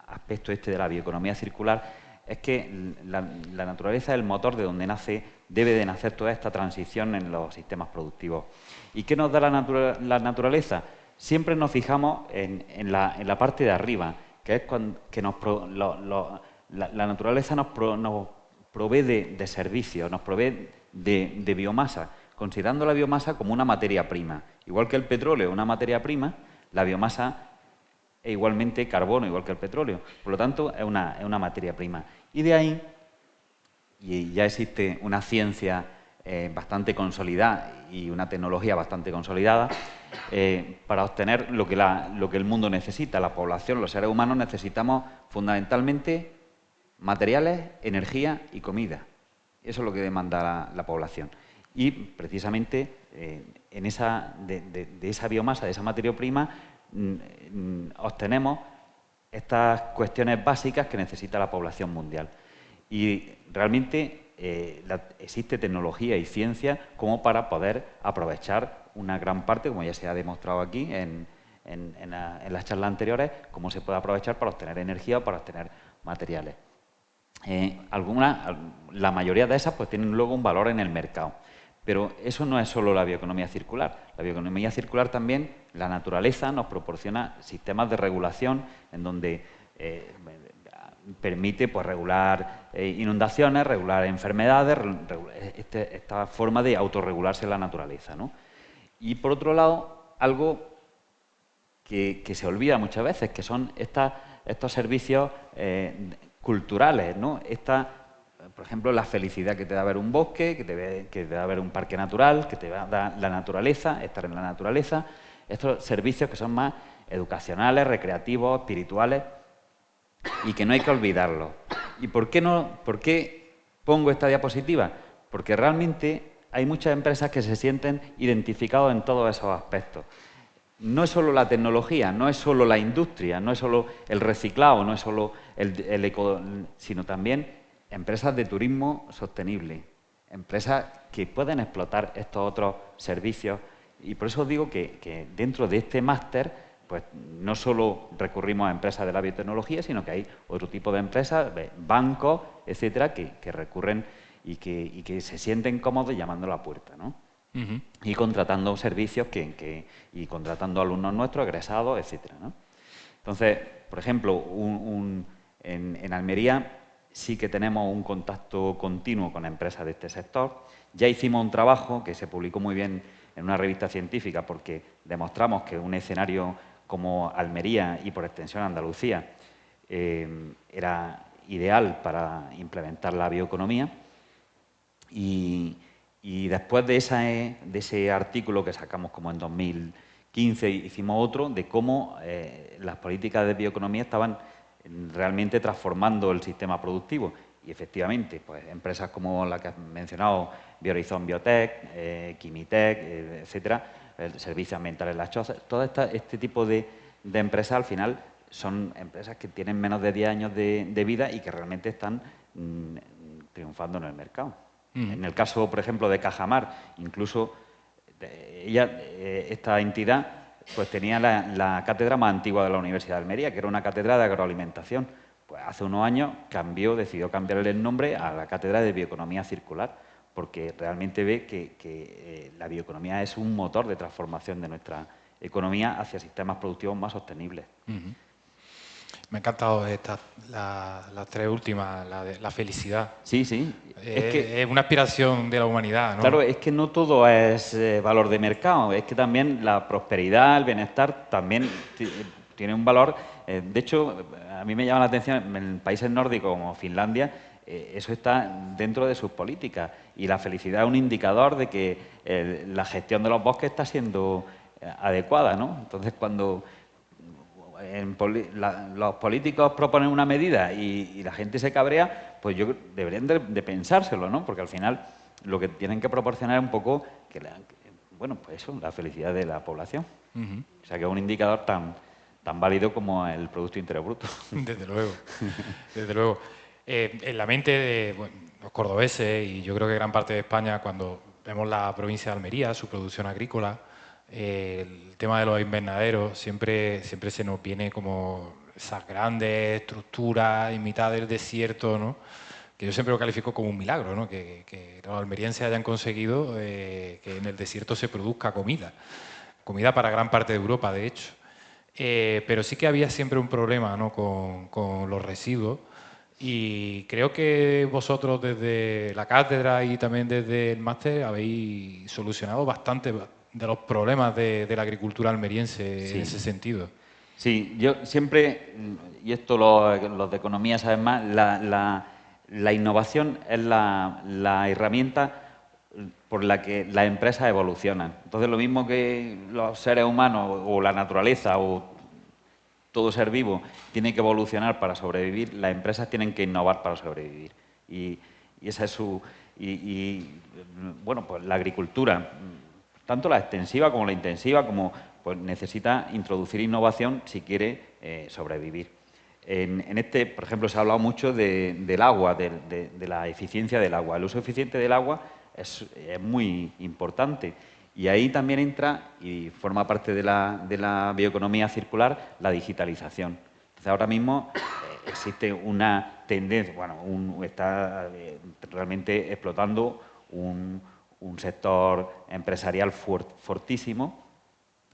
aspecto este de la bioeconomía circular, es que la naturaleza es el motor de donde debe de nacer toda esta transición en los sistemas productivos. ¿Y qué nos da la naturaleza? Siempre nos fijamos en la parte de arriba, que es que la naturaleza nos provee de servicios, nos provee de biomasa, considerando la biomasa como una materia prima. Igual que el petróleo es una materia prima, la biomasa es igualmente carbono, igual que el petróleo. Por lo tanto, es una materia prima. Y de ahí, y ya existe una ciencia bastante consolidada y una tecnología bastante consolidada para obtener lo que el mundo necesita. La población, los seres humanos, necesitamos fundamentalmente materiales, energía y comida. Eso es lo que demanda la población. Y precisamente de esa biomasa, de esa materia prima, obtenemos estas cuestiones básicas que necesita la población mundial. Y realmente existe tecnología y ciencia como para poder aprovechar una gran parte, como ya se ha demostrado aquí en las charlas anteriores, cómo se puede aprovechar para obtener energía o para obtener materiales. La mayoría de esas pues tienen luego un valor en el mercado. Pero eso no es solo la bioeconomía circular. La bioeconomía circular también, la naturaleza nos proporciona sistemas de regulación en donde permite pues, regular inundaciones, regular enfermedades, esta forma de autorregularse la naturaleza, ¿no? Y por otro lado, algo que se olvida muchas veces, que son estos servicios culturales, ¿no? Por ejemplo, la felicidad que te da ver un bosque, que te da ver un parque natural, que te da la naturaleza, estar en la naturaleza. Estos servicios que son más educacionales, recreativos, espirituales y que no hay que olvidarlos. ¿Y por qué pongo esta diapositiva? Porque realmente hay muchas empresas que se sienten identificados en todos esos aspectos. No es solo la tecnología, no es solo la industria, no es solo el reciclado, no es solo sino también empresas de turismo sostenible, empresas que pueden explotar estos otros servicios. Y por eso os digo que dentro de este máster, pues no solo recurrimos a empresas de la biotecnología, sino que hay otro tipo de empresas, bancos, etcétera, que recurren y que se sienten cómodos llamando a la puerta, ¿no? Uh-huh. Y contratando servicios y contratando alumnos nuestros, egresados, etcétera, ¿no? Entonces, por ejemplo, en Almería sí que tenemos un contacto continuo con empresas de este sector. Ya hicimos un trabajo que se publicó muy bien en una revista científica porque demostramos que un escenario como Almería y por extensión Andalucía era ideal para implementar la bioeconomía. Y después de ese artículo que sacamos como en 2015, hicimos otro de cómo las políticas de bioeconomía estaban realmente transformando el sistema productivo. Y efectivamente, pues empresas como la que has mencionado, Biohorizon Biotech, Quimitec, etcétera, servicios ambientales Las Chozas, todo este tipo de empresas al final son empresas que tienen menos de 10 años de vida y que realmente están triunfando en el mercado. En el caso, por ejemplo, de Cajamar, incluso esta entidad pues tenía la cátedra más antigua de la Universidad de Almería, que era una cátedra de agroalimentación. Pues hace unos años decidió cambiarle el nombre a la cátedra de bioeconomía circular, porque realmente ve que la bioeconomía es un motor de transformación de nuestra economía hacia sistemas productivos más sostenibles. Me ha encantado las tres últimas, la felicidad. Sí, sí. Es una aspiración de la humanidad, ¿no? Claro, es que no todo es valor de mercado, es que también la prosperidad, el bienestar también tiene un valor. De hecho, a mí me llama la atención, en países nórdicos como Finlandia, eso está dentro de sus políticas, y la felicidad es un indicador de que la gestión de los bosques está siendo adecuada, ¿no? Entonces, cuando los políticos proponen una medida y la gente se cabrea, pues deberían de pensárselo, ¿no? Porque al final lo que tienen que proporcionar es un poco bueno, pues eso, la felicidad de la población. O sea, que es un indicador tan válido como el Producto Interior Bruto. Desde luego, desde luego. En la mente de los cordobeses, y yo creo que gran parte de España, cuando vemos la provincia de Almería, su producción agrícola, el tema de los invernaderos, siempre se nos viene como esas grandes estructuras en mitad del desierto, ¿no? Que yo siempre lo califico como un milagro, ¿no? Que los almerienses hayan conseguido que en el desierto se produzca comida para gran parte de Europa, de hecho. Pero sí que había siempre un problema, ¿no? con los residuos, y creo que vosotros desde la cátedra y también desde el máster habéis solucionado bastante de los problemas de la agricultura almeriense en ese sentido. Sí, yo siempre, y esto los de economía saben más, la innovación es la herramienta por la que las empresas evolucionan. Entonces, lo mismo que los seres humanos o la naturaleza o todo ser vivo tiene que evolucionar para sobrevivir, las empresas tienen que innovar para sobrevivir. Y esa es su... bueno, pues la agricultura, tanto la extensiva como la intensiva, pues necesita introducir innovación si quiere sobrevivir. En este, por ejemplo, se ha hablado mucho del agua, de la eficiencia del agua. El uso eficiente del agua es muy importante. Y ahí también entra, y forma parte de la bioeconomía circular, la digitalización. Entonces, ahora mismo existe una tendencia, bueno, está realmente explotando un sector empresarial fortísimo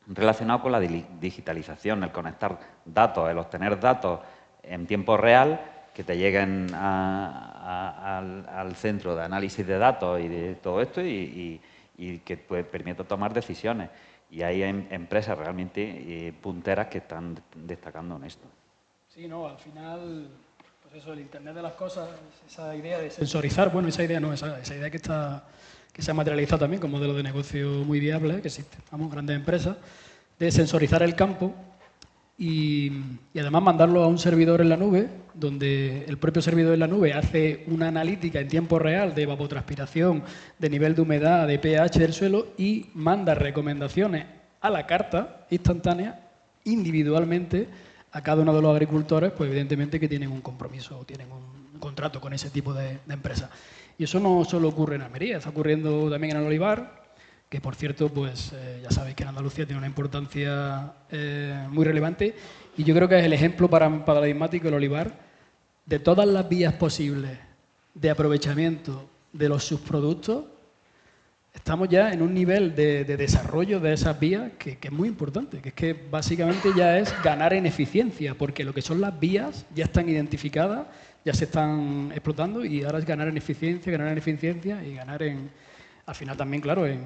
relacionado con la digitalización, el conectar datos, el obtener datos en tiempo real que te lleguen al centro de análisis de datos y de todo esto y que permita tomar decisiones. Y hay empresas realmente punteras que están destacando en esto. Sí, no, al final, pues eso, el Internet de las cosas, esa idea de sensorizar, bueno, esa idea que se ha materializado también como modelo de negocio muy viable, que existe, vamos, grandes empresas, de sensorizar el campo y además mandarlo a un servidor en la nube, donde el propio servidor en la nube hace una analítica en tiempo real de evapotranspiración, de nivel de humedad, de pH del suelo y manda recomendaciones a la carta instantánea, individualmente, a cada uno de los agricultores, pues evidentemente que tienen un compromiso, tienen un contrato con ese tipo de empresa. Y eso no solo ocurre en Almería, está ocurriendo también en el olivar, que por cierto, pues ya sabéis que en Andalucía tiene una importancia muy relevante, y yo creo que es el ejemplo paradigmático del olivar de todas las vías posibles de aprovechamiento de los subproductos. Estamos ya en un nivel de desarrollo de esas vías que es muy importante, que es que básicamente ya es ganar en eficiencia, porque lo que son las vías ya están identificadas, ya se están explotando, y ahora es ganar en eficiencia y ganar al final también, claro, en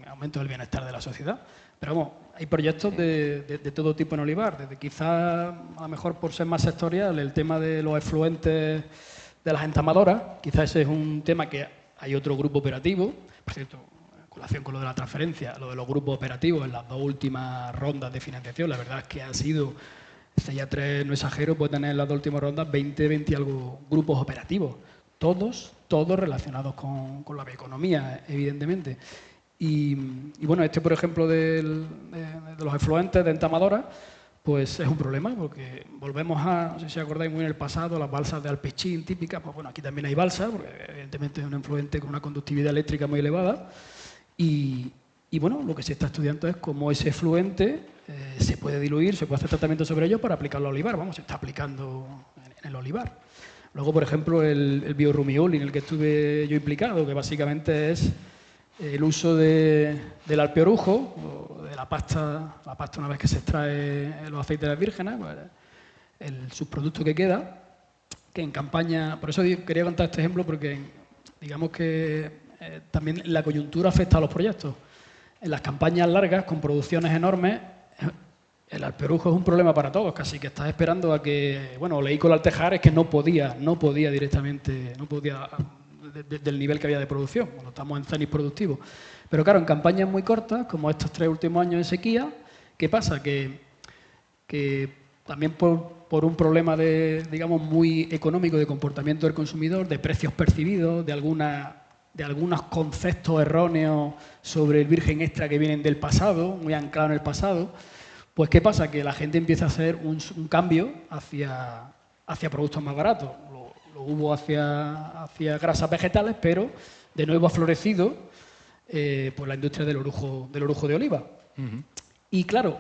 aumento del bienestar de la sociedad. Pero vamos, hay proyectos de todo tipo en olivar, desde quizá, a lo mejor por ser más sectorial, el tema de los efluentes de las entamadoras, quizá ese es un tema que hay otro grupo operativo. Por cierto, en colación con lo de la transferencia, lo de los grupos operativos en las dos últimas rondas de financiación, la verdad es que ha sido, CEIA3 no exagero, puede tener en las dos últimas rondas 20 y algo grupos operativos, todos relacionados con la bioeconomía, evidentemente. Y bueno, por ejemplo, de los efluentes de entamadoras, pues es un problema, porque volvemos no sé si acordáis muy en el pasado, las balsas de Alpechín típicas, pues bueno, aquí también hay balsas, porque evidentemente es un efluente con una conductividad eléctrica muy elevada, y bueno, lo que se está estudiando es cómo ese efluente se puede diluir, se puede hacer tratamiento sobre ello para aplicarlo al olivar, vamos, se está aplicando en el olivar. Luego, por ejemplo, el biorumiol en el que estuve yo implicado, que básicamente es el uso del alpe orujo, o de la pasta una vez que se extrae los aceites vírgenes, pues, el subproducto que queda, que en campaña... Por eso quería contar este ejemplo, porque digamos que también la coyuntura afecta a los proyectos. En las campañas largas, con producciones enormes, el alpeorujo es un problema para todos, casi que estás esperando a que... Bueno, leí con el Altejar, es que no podía directamente, no podía del nivel que había de producción, cuando estamos en cenit productivo. Pero claro, en campañas muy cortas, como estos 3 últimos años de sequía, ¿qué pasa? Que también por un problema digamos, muy económico de comportamiento del consumidor, de precios percibidos, de algunos conceptos erróneos sobre el virgen extra que vienen del pasado, muy anclado en el pasado, pues ¿qué pasa? Que la gente empieza a hacer un cambio hacia productos más baratos. Lo hubo hacia grasas vegetales, pero de nuevo ha florecido pues la industria del orujo de oliva. Y claro,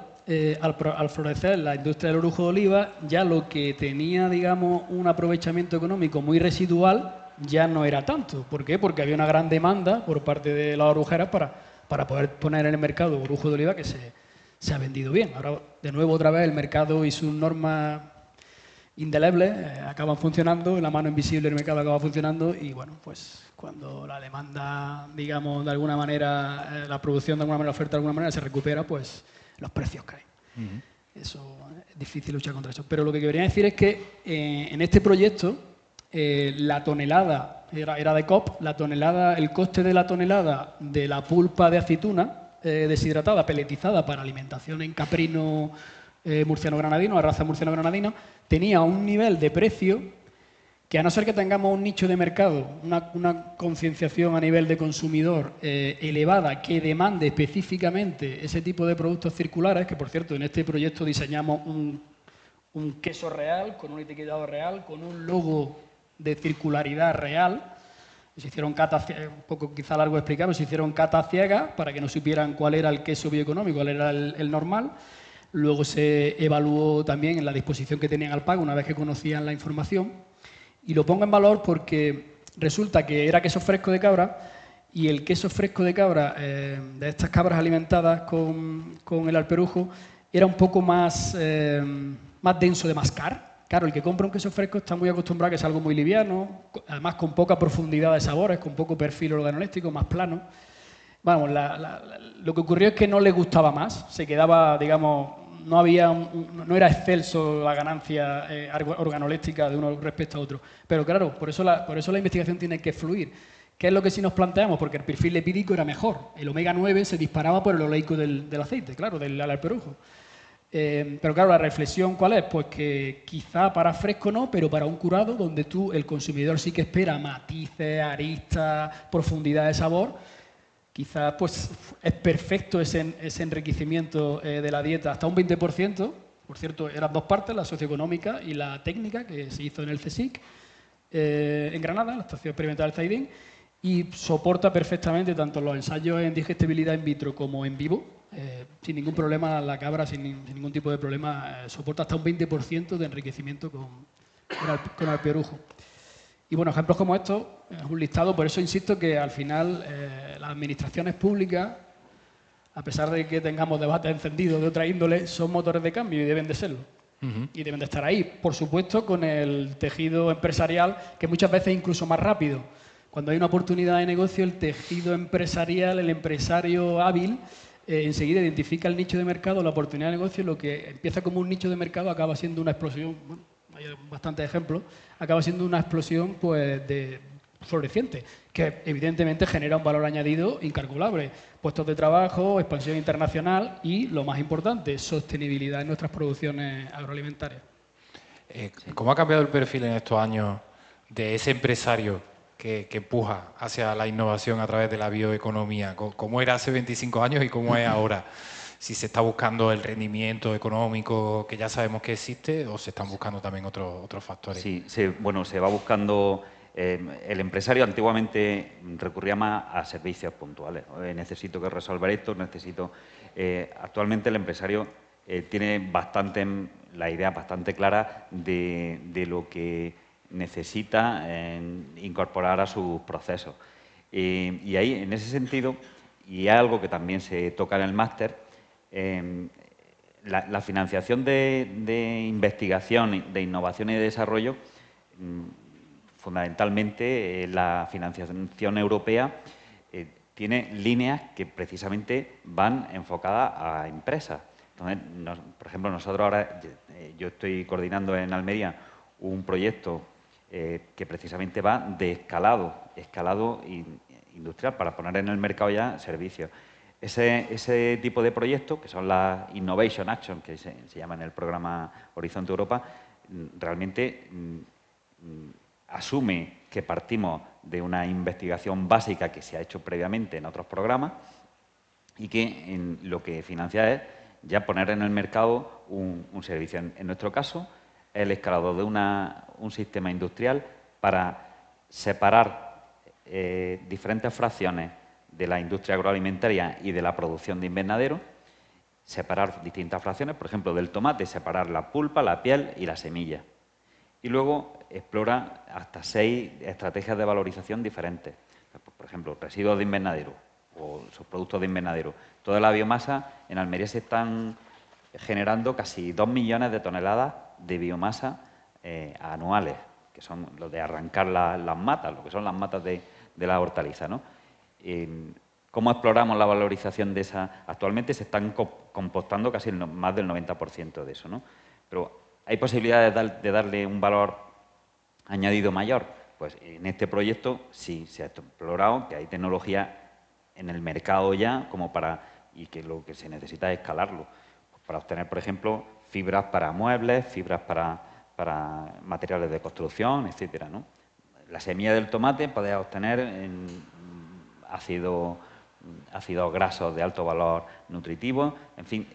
al florecer la industria del orujo de oliva, ya lo que tenía, digamos, un aprovechamiento económico muy residual, ya no era tanto. ¿Por qué? Porque había una gran demanda por parte de las orujeras para poder poner en el mercado orujo de oliva que se ha vendido bien. Ahora, de nuevo, otra vez, el mercado y sus normas indelebles acaban funcionando, la mano invisible del mercado acaba funcionando y, bueno, pues cuando la demanda, digamos, de alguna manera, la producción de alguna manera, la oferta de alguna manera se recupera, pues los precios caen. Eso es difícil luchar contra eso. Pero lo que quería decir es que en este proyecto la tonelada, era de COP, el coste de la tonelada de la pulpa de aceituna deshidratada, peletizada para alimentación en caprino murciano-granadino, la raza murciano-granadina, tenía un nivel de precio que, a no ser que tengamos un nicho de mercado, una concienciación a nivel de consumidor elevada que demande específicamente ese tipo de productos circulares, que por cierto en este proyecto diseñamos un queso real, con un etiquetado real, con un logo de circularidad real. Se hicieron catas, un poco quizá largo explicar, pero se hicieron catas ciegas para que no supieran cuál era el queso bioeconómico, cuál era el normal. Luego se evaluó también en la disposición que tenían al pago una vez que conocían la información. Y lo pongo en valor porque resulta que era queso fresco de cabra y el queso fresco de cabra de estas cabras alimentadas con el alperujo era un poco más denso de mascar. Claro, el que compra un queso fresco está muy acostumbrado a que es algo muy liviano, además con poca profundidad de sabores, con poco perfil organoléctico, más plano. Vamos, lo que ocurrió es que no le gustaba más, se quedaba, digamos, no era excelso la ganancia organoléctica de uno respecto a otro. Pero claro, por eso la investigación tiene que fluir. ¿Qué es lo que sí nos planteamos? Porque el perfil lipídico era mejor. El omega 9 se disparaba por el oleico del aceite, claro, del alperujo. Pero claro, la reflexión ¿cuál es? Pues que quizá para fresco no, pero para un curado donde el consumidor sí que espera matices, aristas, profundidad de sabor, quizás pues es perfecto ese enriquecimiento de la dieta hasta un 20%. Por cierto, eran 2 partes, la socioeconómica y la técnica, que se hizo en el CSIC, en Granada, la Estación Experimental Zaidín, y soporta perfectamente tanto los ensayos en digestibilidad in vitro como en vivo. Sin ningún problema, la cabra, sin ningún tipo de problema, soporta hasta un 20% de enriquecimiento con alpeorujo. Y bueno, ejemplos como estos, es un listado, por eso insisto que al final las administraciones públicas, a pesar de que tengamos debates encendidos de otra índole, son motores de cambio y deben de serlo. Y deben de estar ahí, por supuesto, con el tejido empresarial, que muchas veces es incluso más rápido. Cuando hay una oportunidad de negocio, el tejido empresarial, el empresario hábil, enseguida identifica el nicho de mercado, la oportunidad de negocio, lo que empieza como un nicho de mercado acaba siendo una explosión, bueno, hay bastantes ejemplos, acaba siendo una explosión pues, floreciente, que evidentemente genera un valor añadido incalculable. Puestos de trabajo, expansión internacional y, lo más importante, sostenibilidad en nuestras producciones agroalimentarias. ¿Cómo ha cambiado el perfil en estos años de ese empresario que empuja hacia la innovación a través de la bioeconomía? ¿Cómo era hace 25 años y cómo es ahora? Si se está buscando el rendimiento económico, que ya sabemos que existe, o se están buscando también otros factores. Sí, se va buscando. El empresario antiguamente recurría más a servicios puntuales. Necesito que resolver esto, actualmente el empresario tiene la idea bastante clara de lo que necesita incorporar a sus procesos. Y ahí, en ese sentido, y es algo que también se toca en el máster, la financiación de investigación, de innovación y de desarrollo, fundamentalmente la financiación europea tiene líneas que precisamente van enfocadas a empresas. Entonces, por ejemplo, nosotros ahora, yo estoy coordinando en Almería un proyecto que precisamente va de escalado industrial para poner en el mercado ya servicios. Ese tipo de proyectos, que son las Innovation Action, que se llama en el programa Horizonte Europa, realmente asume que partimos de una investigación básica que se ha hecho previamente en otros programas y que lo que financia es ya poner en el mercado un servicio. En nuestro caso, el escalado de un sistema industrial para separar diferentes fracciones de la industria agroalimentaria y de la producción de invernadero, separar distintas fracciones, por ejemplo, del tomate, separar la pulpa, la piel y la semilla. Y luego explora hasta 6 estrategias de valorización diferentes. Por ejemplo, residuos de invernadero o subproductos de invernadero. Toda la biomasa, en Almería se están generando casi 2 millones de toneladas de biomasa anuales, que son los de arrancar las matas, lo que son las matas de la hortaliza, ¿no? ¿Cómo exploramos la valorización de esa? Actualmente se están compostando casi más del 90% de eso, ¿no? Pero ¿hay posibilidades de darle un valor añadido mayor? Pues en este proyecto sí se ha explorado que hay tecnología en el mercado ya y que lo que se necesita es escalarlo. Pues para obtener, por ejemplo, fibras para muebles, fibras para materiales de construcción, etcétera, ¿no? La semilla del tomate puede obtener ácidos grasos de alto valor nutritivo, en fin,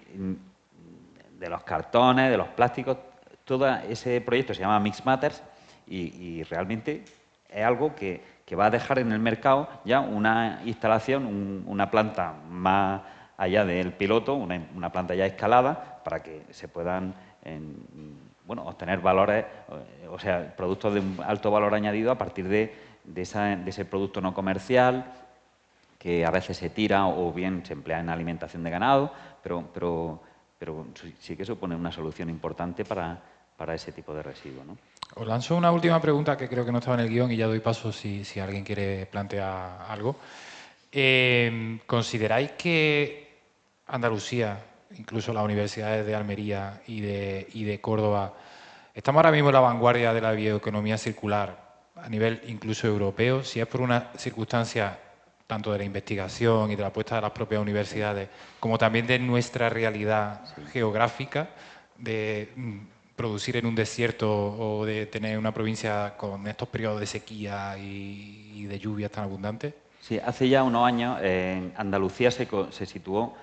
de los cartones, de los plásticos. Todo ese proyecto se llama Mix Matters y realmente es algo que va a dejar en el mercado ya una instalación, una planta más allá del piloto, una planta ya escalada para que se puedan obtener valores, o sea, productos de un alto valor añadido a partir de ese producto no comercial que a veces se tira o bien se emplea en alimentación de ganado, pero sí que supone una solución importante para ese tipo de residuos, ¿no? Os lanzo una última pregunta que creo que no estaba en el guión y ya doy paso si alguien quiere plantear algo. ¿Consideráis que Andalucía, incluso las universidades de Almería y de Córdoba, estamos ahora mismo en la vanguardia de la bioeconomía circular a nivel incluso europeo? Si es por una circunstancia tanto de la investigación y de la apuesta de las propias universidades, como también de nuestra realidad geográfica, de producir en un desierto o de tener una provincia con estos periodos de sequía y de lluvias tan abundantes. Sí, hace ya unos años Andalucía se situó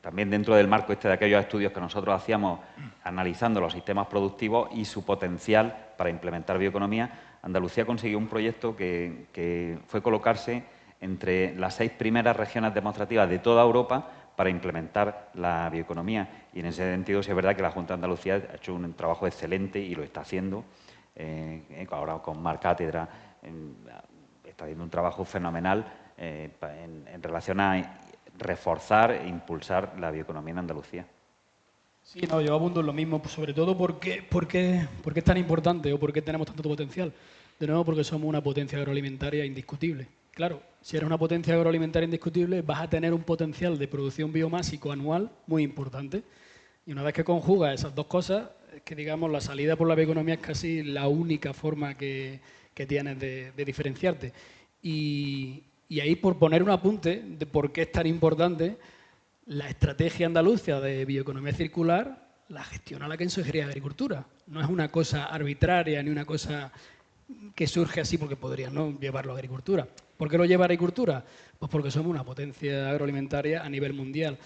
también dentro del marco de aquellos estudios que nosotros hacíamos analizando los sistemas productivos y su potencial para implementar bioeconomía. Andalucía consiguió un proyecto que fue colocarse entre las 6 primeras regiones demostrativas de toda Europa para implementar la bioeconomía. Y en ese sentido sí es verdad que la Junta de Andalucía ha hecho un trabajo excelente y lo está haciendo, ahora con Marc Cátedra, está haciendo un trabajo fenomenal en relación a reforzar e impulsar la bioeconomía en Andalucía. Sí, no, yo abundo en lo mismo, sobre todo por qué es tan importante o por qué tenemos tanto potencial. De nuevo, porque somos una potencia agroalimentaria indiscutible. Claro, si eres una potencia agroalimentaria indiscutible, vas a tener un potencial de producción biomásico anual muy importante. Y una vez que conjugas esas dos cosas, es que digamos la salida por la bioeconomía es casi la única forma que tienes de diferenciarte. Y ahí, por poner un apunte de por qué es tan importante, la estrategia andaluza de bioeconomía circular la gestiona la Consejería de Agricultura. No es una cosa arbitraria ni una cosa que surge así porque podría no llevarlo a Agricultura. ¿Por qué lo lleva a Agricultura? Pues porque somos una potencia agroalimentaria a nivel mundial.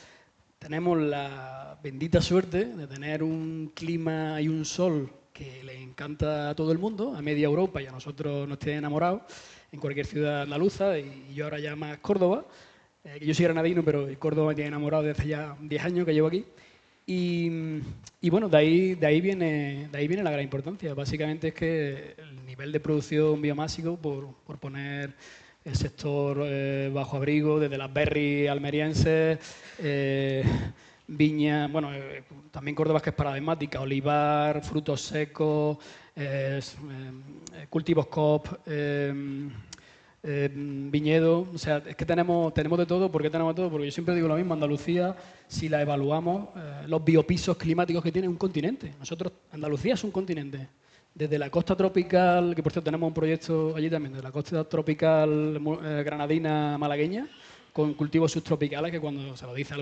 Tenemos la bendita suerte de tener un clima y un sol que le encanta a todo el mundo, a media Europa, y a nosotros nos tiene enamorados en cualquier ciudad andaluza, y yo ahora ya más Córdoba. Yo soy granadino, pero Córdoba me tiene enamorado desde hace ya 10 años que llevo aquí. Y bueno, de ahí viene la gran importancia. Básicamente es que el nivel de producción biomásico, por poner el sector bajo abrigo, desde las berries almerienses, viña, bueno, también Córdoba, que es paradigmática, olivar, frutos secos, cultivos COP, viñedo, o sea, es que tenemos de todo. ¿Por qué tenemos de todo? Porque yo siempre digo lo mismo, Andalucía, si la evaluamos, los biopisos climáticos que tiene un continente. Andalucía es un continente. Desde la costa tropical, que por cierto tenemos un proyecto allí también, de la costa tropical granadina malagueña, con cultivos subtropicales, que cuando se lo dice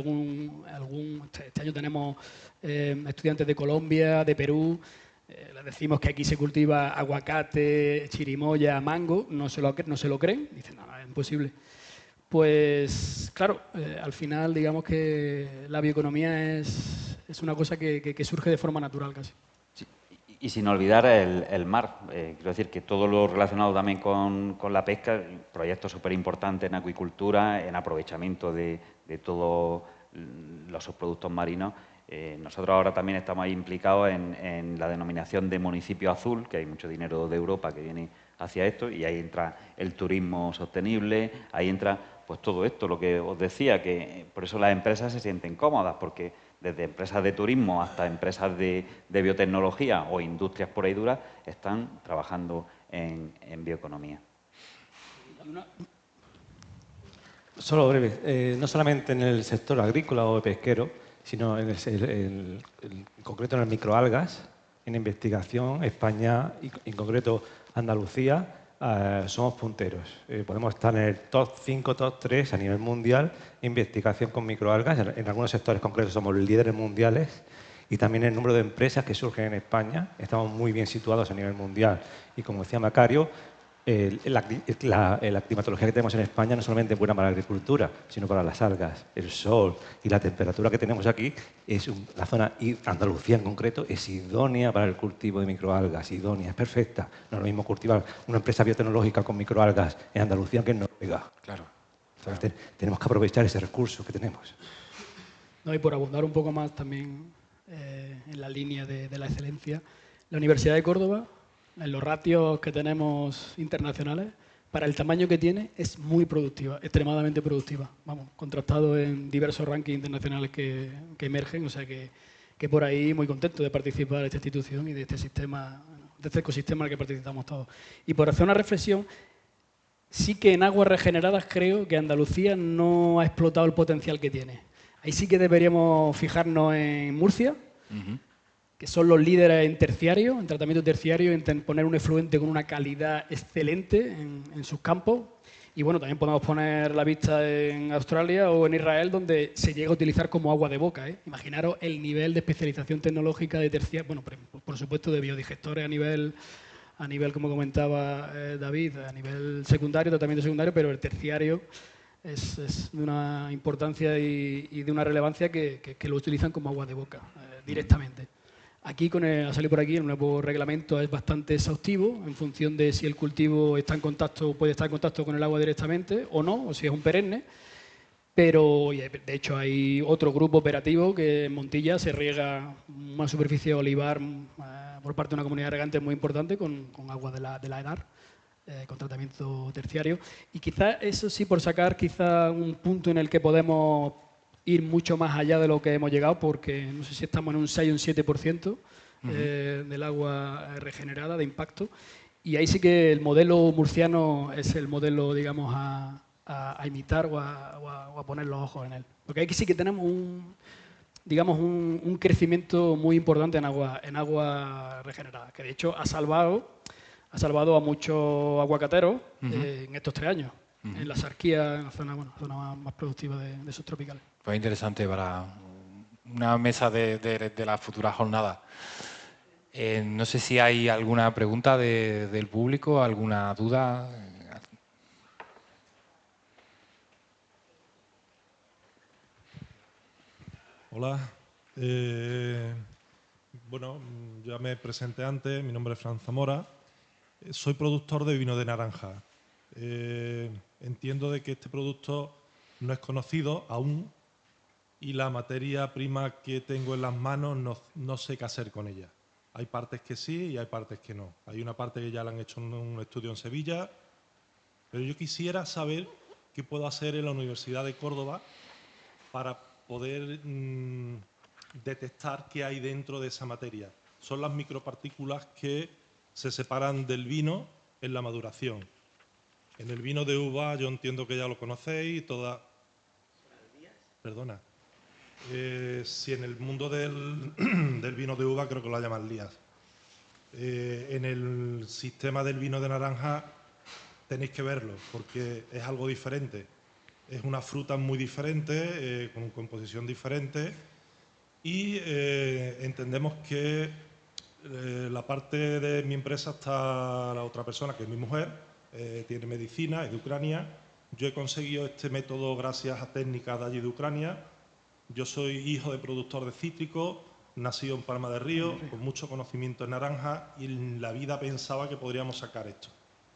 este año tenemos estudiantes de Colombia, de Perú. Les decimos que aquí se cultiva aguacate, chirimoya, mango, no se lo creen, dicen, no, es imposible. Pues claro, al final digamos que la bioeconomía es una cosa que surge de forma natural casi. Sí, y sin olvidar el mar. Quiero decir que todo lo relacionado también con la pesca, proyectos súper importantes en acuicultura, en aprovechamiento de todos los subproductos marinos. Nosotros ahora también estamos ahí implicados en la denominación de municipio azul, que hay mucho dinero de Europa que viene hacia esto, y ahí entra el turismo sostenible, ahí entra pues todo esto, lo que os decía, que por eso las empresas se sienten cómodas, porque desde empresas de turismo hasta empresas de biotecnología o industrias por ahí duras están trabajando en bioeconomía. Solo breve, no solamente en el sector agrícola o pesquero, sino en concreto en el microalgas, en investigación, España y en concreto Andalucía, somos punteros. Podemos estar en el top 5, top 3 a nivel mundial en investigación con microalgas. En algunos sectores concretos somos líderes mundiales y también el número de empresas que surgen en España. Estamos muy bien situados a nivel mundial. Y como decía Macario, la climatología que tenemos en España no solamente es buena para la agricultura, sino para las algas, el sol y la temperatura que tenemos aquí. La zona Andalucía en concreto es idónea para el cultivo de microalgas, idónea, es perfecta. No es lo mismo cultivar una empresa biotecnológica con microalgas en Andalucía que en Noruega. Claro. Entonces, tenemos que aprovechar ese recurso que tenemos. No, y por abundar un poco más también en la línea de la excelencia, la Universidad de Córdoba, en los ratios que tenemos internacionales, para el tamaño que tiene, es muy productiva, extremadamente productiva. Vamos, contrastado en diversos rankings internacionales que emergen, o sea que por ahí muy contento de participar de esta institución y de este sistema, de este ecosistema en el que participamos todos. Y por hacer una reflexión, sí que en aguas regeneradas creo que Andalucía no ha explotado el potencial que tiene. Ahí sí que deberíamos fijarnos en Murcia, que son los líderes en terciario, en tratamiento terciario, en poner un efluente con una calidad excelente en sus campos. Y bueno, también podemos poner la vista en Australia o en Israel, donde se llega a utilizar como agua de boca. Imaginaros el nivel de especialización tecnológica de terciario, bueno, por supuesto de biodigestores a nivel, como comentaba David, a nivel secundario, tratamiento secundario, pero el terciario es de una importancia y de una relevancia que lo utilizan como agua de boca directamente. Aquí, ha salido por aquí, el nuevo reglamento es bastante exhaustivo en función de si el cultivo está en contacto, puede estar en contacto con el agua directamente o no, o si es un perenne. Pero, de hecho, hay otro grupo operativo que en Montilla se riega una superficie de olivar por parte de una comunidad de regantes muy importante con agua de la EDAR, con tratamiento terciario. Y quizás eso sí, por sacar quizá un punto en el que podemos ir mucho más allá de lo que hemos llegado, porque no sé si estamos en un 6 o un 7% del agua regenerada de impacto. Y ahí sí que el modelo murciano es el modelo, digamos, a imitar o a poner los ojos en él. Porque aquí sí que tenemos un crecimiento muy importante en agua regenerada, que de hecho ha salvado a muchos aguacateros en estos 3 años, en la Sarquía, en la zona más productiva de subtropicales. Pues interesante para una mesa de la futura jornada. No sé si hay alguna pregunta del público, alguna duda. Hola. Bueno, ya me presenté antes, mi nombre es Fran Zamora. Soy productor de vino de naranja. Entiendo de que este producto no es conocido aún y la materia prima que tengo en las manos no sé qué hacer con ella. Hay partes que sí y hay partes que no. Hay una parte que ya la han hecho en un estudio en Sevilla, pero yo quisiera saber qué puedo hacer en la Universidad de Córdoba para poder detectar qué hay dentro de esa materia. Son las micropartículas que se separan del vino en la maduración. En el vino de uva, yo entiendo que ya lo conocéis, Perdona. Si en el mundo del vino de uva creo que lo llaman lías. En el sistema del vino de naranja tenéis que verlo porque es algo diferente. Es una fruta muy diferente, con composición diferente y entendemos que la parte de mi empresa está la otra persona, que es mi mujer, tiene medicina, es de Ucrania. Yo he conseguido este método gracias a técnicas de allí de Ucrania. Yo soy hijo de productor de cítricos, nacido en Palma de Río, con mucho conocimiento en naranja y en la vida pensaba que podríamos sacar esto.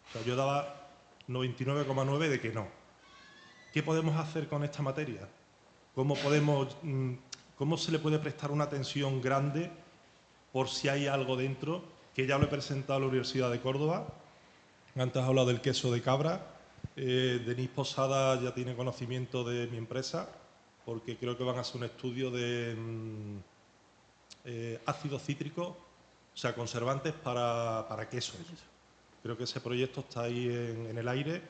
O sea, yo daba 99,9 de que no. ¿Qué podemos hacer con esta materia? ¿Cómo se le puede prestar una atención grande por si hay algo dentro? Que ya lo he presentado a la Universidad de Córdoba. Antes has hablado del queso de cabra. Denise Posada ya tiene conocimiento de mi empresa, porque creo que van a hacer un estudio de ácidos cítricos, o sea, conservantes para quesos. Creo que ese proyecto está ahí en el aire.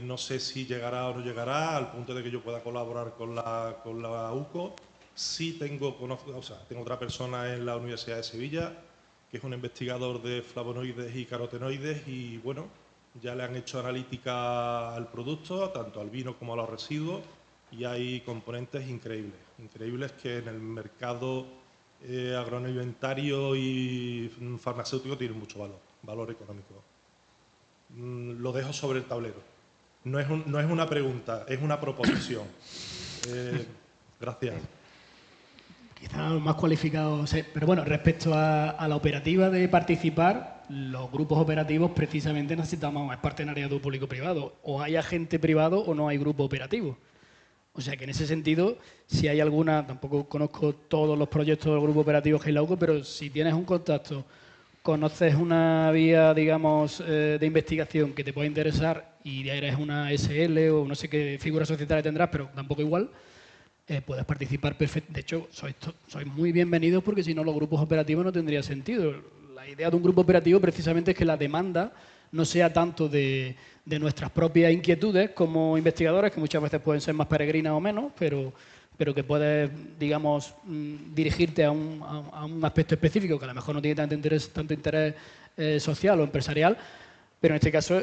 No sé si llegará o no llegará al punto de que yo pueda colaborar con la UCO. Sí tengo otra persona en la Universidad de Sevilla, que es un investigador de flavonoides y carotenoides y, bueno, ya le han hecho analítica al producto, tanto al vino como a los residuos, y hay componentes increíbles que en el mercado agroalimentario y farmacéutico tienen mucho valor económico. Lo dejo sobre el tablero. No es una pregunta, es una proposición. Gracias. Quizá los más cualificados, pero bueno, respecto a la operativa de participar, los grupos operativos precisamente necesitamos más partenariado público-privado. O hay agente privado o no hay grupo operativo. O sea que en ese sentido, si hay alguna, tampoco conozco todos los proyectos del grupo operativo que hay en la UCO, pero si tienes un contacto, conoces una vía, digamos, de investigación que te pueda interesar y eres una SL o no sé qué figura societaria tendrás, pero tampoco igual, puedes participar perfectamente. De hecho, sois muy bienvenidos porque si no los grupos operativos no tendría sentido. La idea de un grupo operativo precisamente es que la demanda no sea tanto de nuestras propias inquietudes como investigadores, que muchas veces pueden ser más peregrinas o menos, pero que puedes, digamos, dirigirte a un aspecto específico que a lo mejor no tiene tanto interés social o empresarial, pero en este caso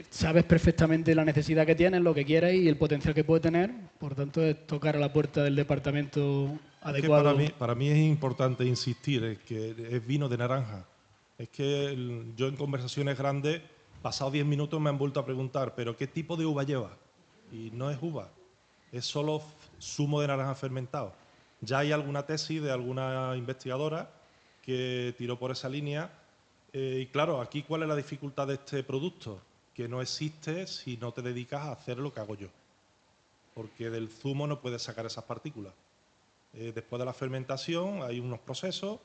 sabes perfectamente la necesidad que tienes, lo que quieres y el potencial que puede tener, por tanto es tocar a la puerta del departamento adecuado. Es que para mí es importante insistir, es que es vino de naranja. Es que yo en conversaciones grandes, pasados 10 minutos me han vuelto a preguntar, ¿pero qué tipo de uva lleva? Y no es uva, es solo zumo de naranja fermentado. Ya hay alguna tesis de alguna investigadora que tiró por esa línea. Y claro, aquí ¿cuál es la dificultad de este producto? Que no existe si no te dedicas a hacer lo que hago yo. Porque del zumo no puedes sacar esas partículas. Después de la fermentación hay unos procesos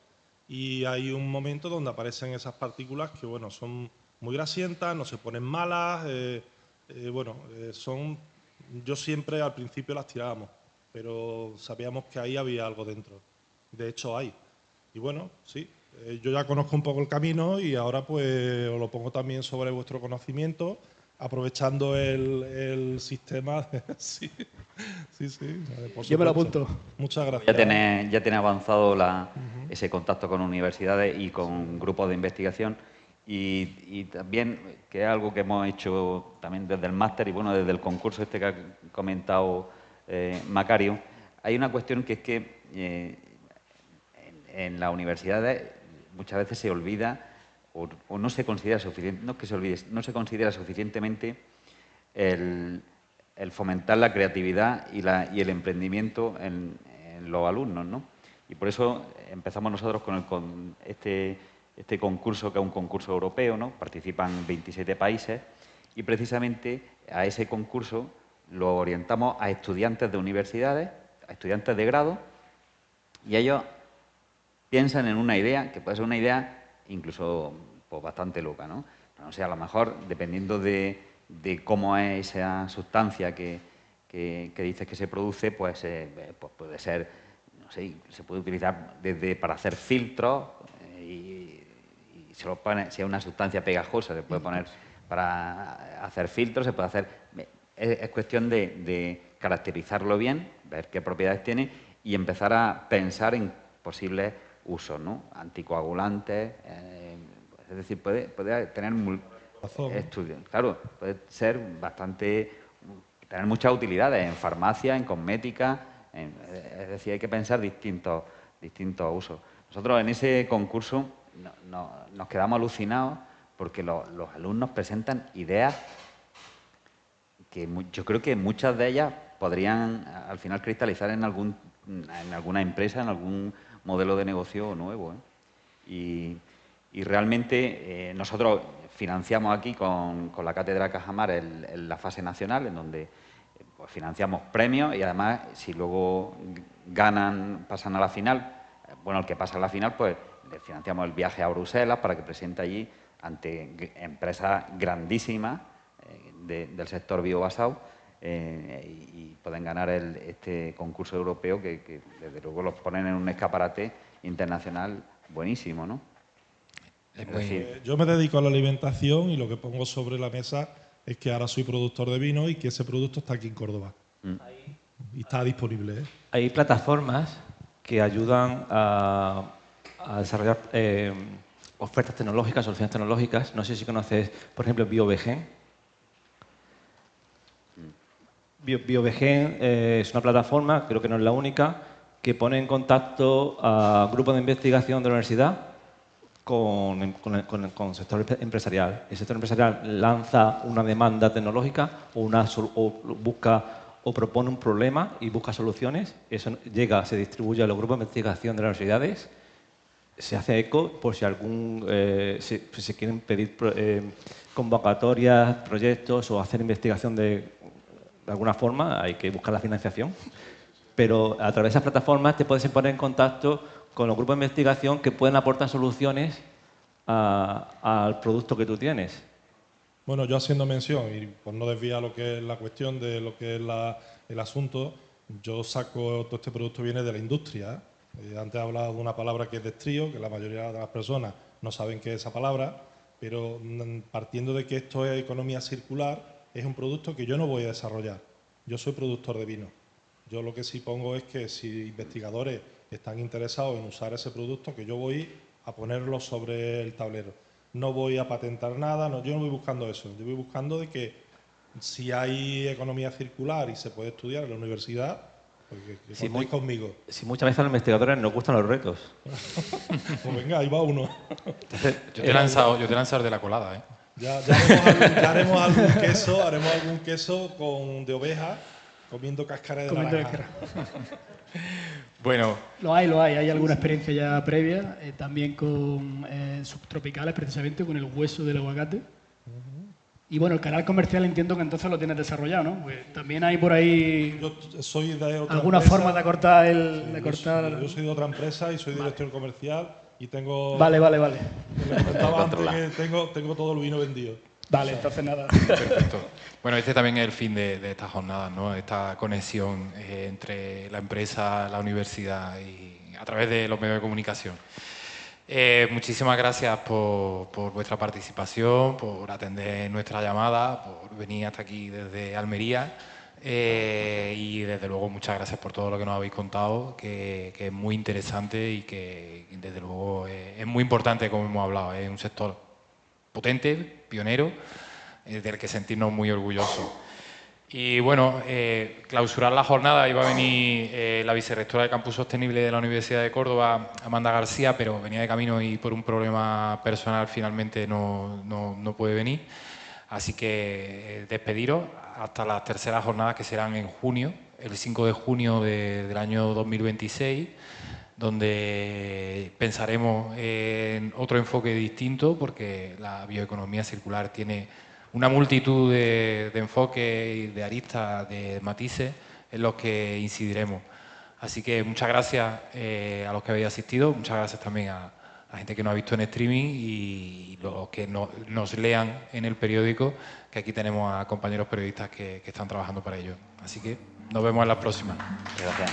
y hay un momento donde aparecen esas partículas que, bueno, son muy grasientas, no se ponen malas, yo siempre al principio las tirábamos, pero sabíamos que ahí había algo dentro. De hecho hay. Y bueno, sí, yo ya conozco un poco el camino y ahora pues os lo pongo también sobre vuestro conocimiento, aprovechando el sistema. Sí, por Yo me lo supuesto. apunto. Muchas gracias. Ya tiene avanzado ese contacto con universidades y con grupos de investigación y también, que es algo que hemos hecho también desde el máster y bueno, desde el concurso este que ha comentado Macario, hay una cuestión que es que en las universidades muchas veces se olvida o no se considera suficiente, no es que se olvide, no se considera suficientemente el fomentar la creatividad y el emprendimiento en los alumnos, ¿no? Y por eso empezamos nosotros con este concurso, que es un concurso europeo, ¿no? Participan 27 países y precisamente a ese concurso lo orientamos a estudiantes de universidades, a estudiantes de grado, y ellos piensan en una idea, que puede ser una idea incluso pues, bastante loca, ¿no? No sé, a lo mejor, dependiendo de cómo es esa sustancia que dices que se produce, pues puede ser, no sé, se puede utilizar desde para hacer filtros y se lo pone, si es una sustancia pegajosa, se puede poner para hacer filtros, se puede hacer... Es cuestión de caracterizarlo bien, ver qué propiedades tiene y empezar a pensar en posibles usos, ¿no? Anticoagulantes, es decir, puede tener estudios. Claro, puede ser bastante, tener muchas utilidades en farmacia, en cosmética, es decir, hay que pensar distintos usos. Nosotros en ese concurso nos quedamos alucinados porque los alumnos presentan ideas que yo creo que muchas de ellas podrían al final cristalizar en alguna empresa, en algún modelo de negocio nuevo, ¿eh? Y realmente nosotros financiamos aquí con la Cátedra Cajamar la fase nacional, en donde pues, financiamos premios y además si luego ganan, pasan a la final, bueno, el que pasa a la final, pues le financiamos el viaje a Bruselas para que presente allí ante empresas grandísimas del sector biobasado y pueden ganar este concurso europeo que desde luego los ponen en un escaparate internacional buenísimo, ¿no? Yo me dedico a la alimentación y lo que pongo sobre la mesa es que ahora soy productor de vino y que ese producto está aquí en Córdoba. Y está disponible, ¿eh? Hay plataformas que ayudan a desarrollar ofertas tecnológicas, soluciones tecnológicas. No sé si conoces, por ejemplo, BioVegen. BioVegen es una plataforma, creo que no es la única, que pone en contacto a grupos de investigación de la universidad con el sector empresarial. El sector empresarial lanza una demanda tecnológica o busca o propone un problema y busca soluciones. Eso llega, se distribuye a los grupos de investigación de las universidades, se hace eco por si se quieren pedir convocatorias, proyectos o hacer investigación de alguna forma, hay que buscar la financiación. Pero a través de esas plataformas te puedes poner en contacto con los grupos de investigación que pueden aportar soluciones al producto que tú tienes. Bueno, yo haciendo mención, y por no desviar lo que es la cuestión de lo que es el asunto, yo saco, todo este producto viene de la industria. Antes he hablado de una palabra que es destrío, que la mayoría de las personas no saben qué es esa palabra, pero partiendo de que esto es economía circular, es un producto que yo no voy a desarrollar. Yo soy productor de vino. Yo lo que sí pongo es que si investigadores están interesados en usar ese producto, que yo voy a ponerlo sobre el tablero. No voy a patentar nada, yo no voy buscando eso. Yo voy buscando de que si hay economía circular y se puede estudiar en la universidad, pues que contéis conmigo. Si muchas veces a los investigadores nos gustan los retos. Pues venga, ahí va uno. Yo te he lanzado de la colada, ¿eh? Ya haremos algún queso de oveja comiendo cáscara de naranja. Bueno. Lo hay. Hay alguna experiencia ya previa, también con subtropicales, precisamente, con el hueso del aguacate. Y bueno, el canal comercial entiendo que entonces lo tienes desarrollado, ¿no? Pues también hay por ahí yo soy de otra alguna empresa, forma de acortar Yo soy de otra empresa y soy director comercial y tengo... Vale. Le comentaba antes que tengo todo el vino vendido. Vale, entonces nada. Perfecto. Bueno, este también es el fin de estas jornadas, ¿no? Esta conexión entre la empresa, la universidad y a través de los medios de comunicación. Muchísimas gracias por vuestra participación, por atender nuestra llamada, por venir hasta aquí desde Almería y desde luego muchas gracias por todo lo que nos habéis contado, que es muy interesante y que desde luego es muy importante, como hemos hablado, es un sector potente, pionero, del que sentirnos muy orgullosos. Y bueno, clausurar la jornada iba a venir la vicerrectora del Campus Sostenible de la Universidad de Córdoba, Amanda García, pero venía de camino y por un problema personal finalmente no puede venir. Así que despediros hasta las terceras jornadas que serán en junio, el 5 de junio del año 2026, donde pensaremos en otro enfoque distinto porque la bioeconomía circular tiene una multitud de enfoques y de aristas, de matices en los que incidiremos. Así que muchas gracias a los que habéis asistido, muchas gracias también a la gente que nos ha visto en streaming y los que nos lean en el periódico, que aquí tenemos a compañeros periodistas que están trabajando para ello. Así que nos vemos en la próxima. Gracias.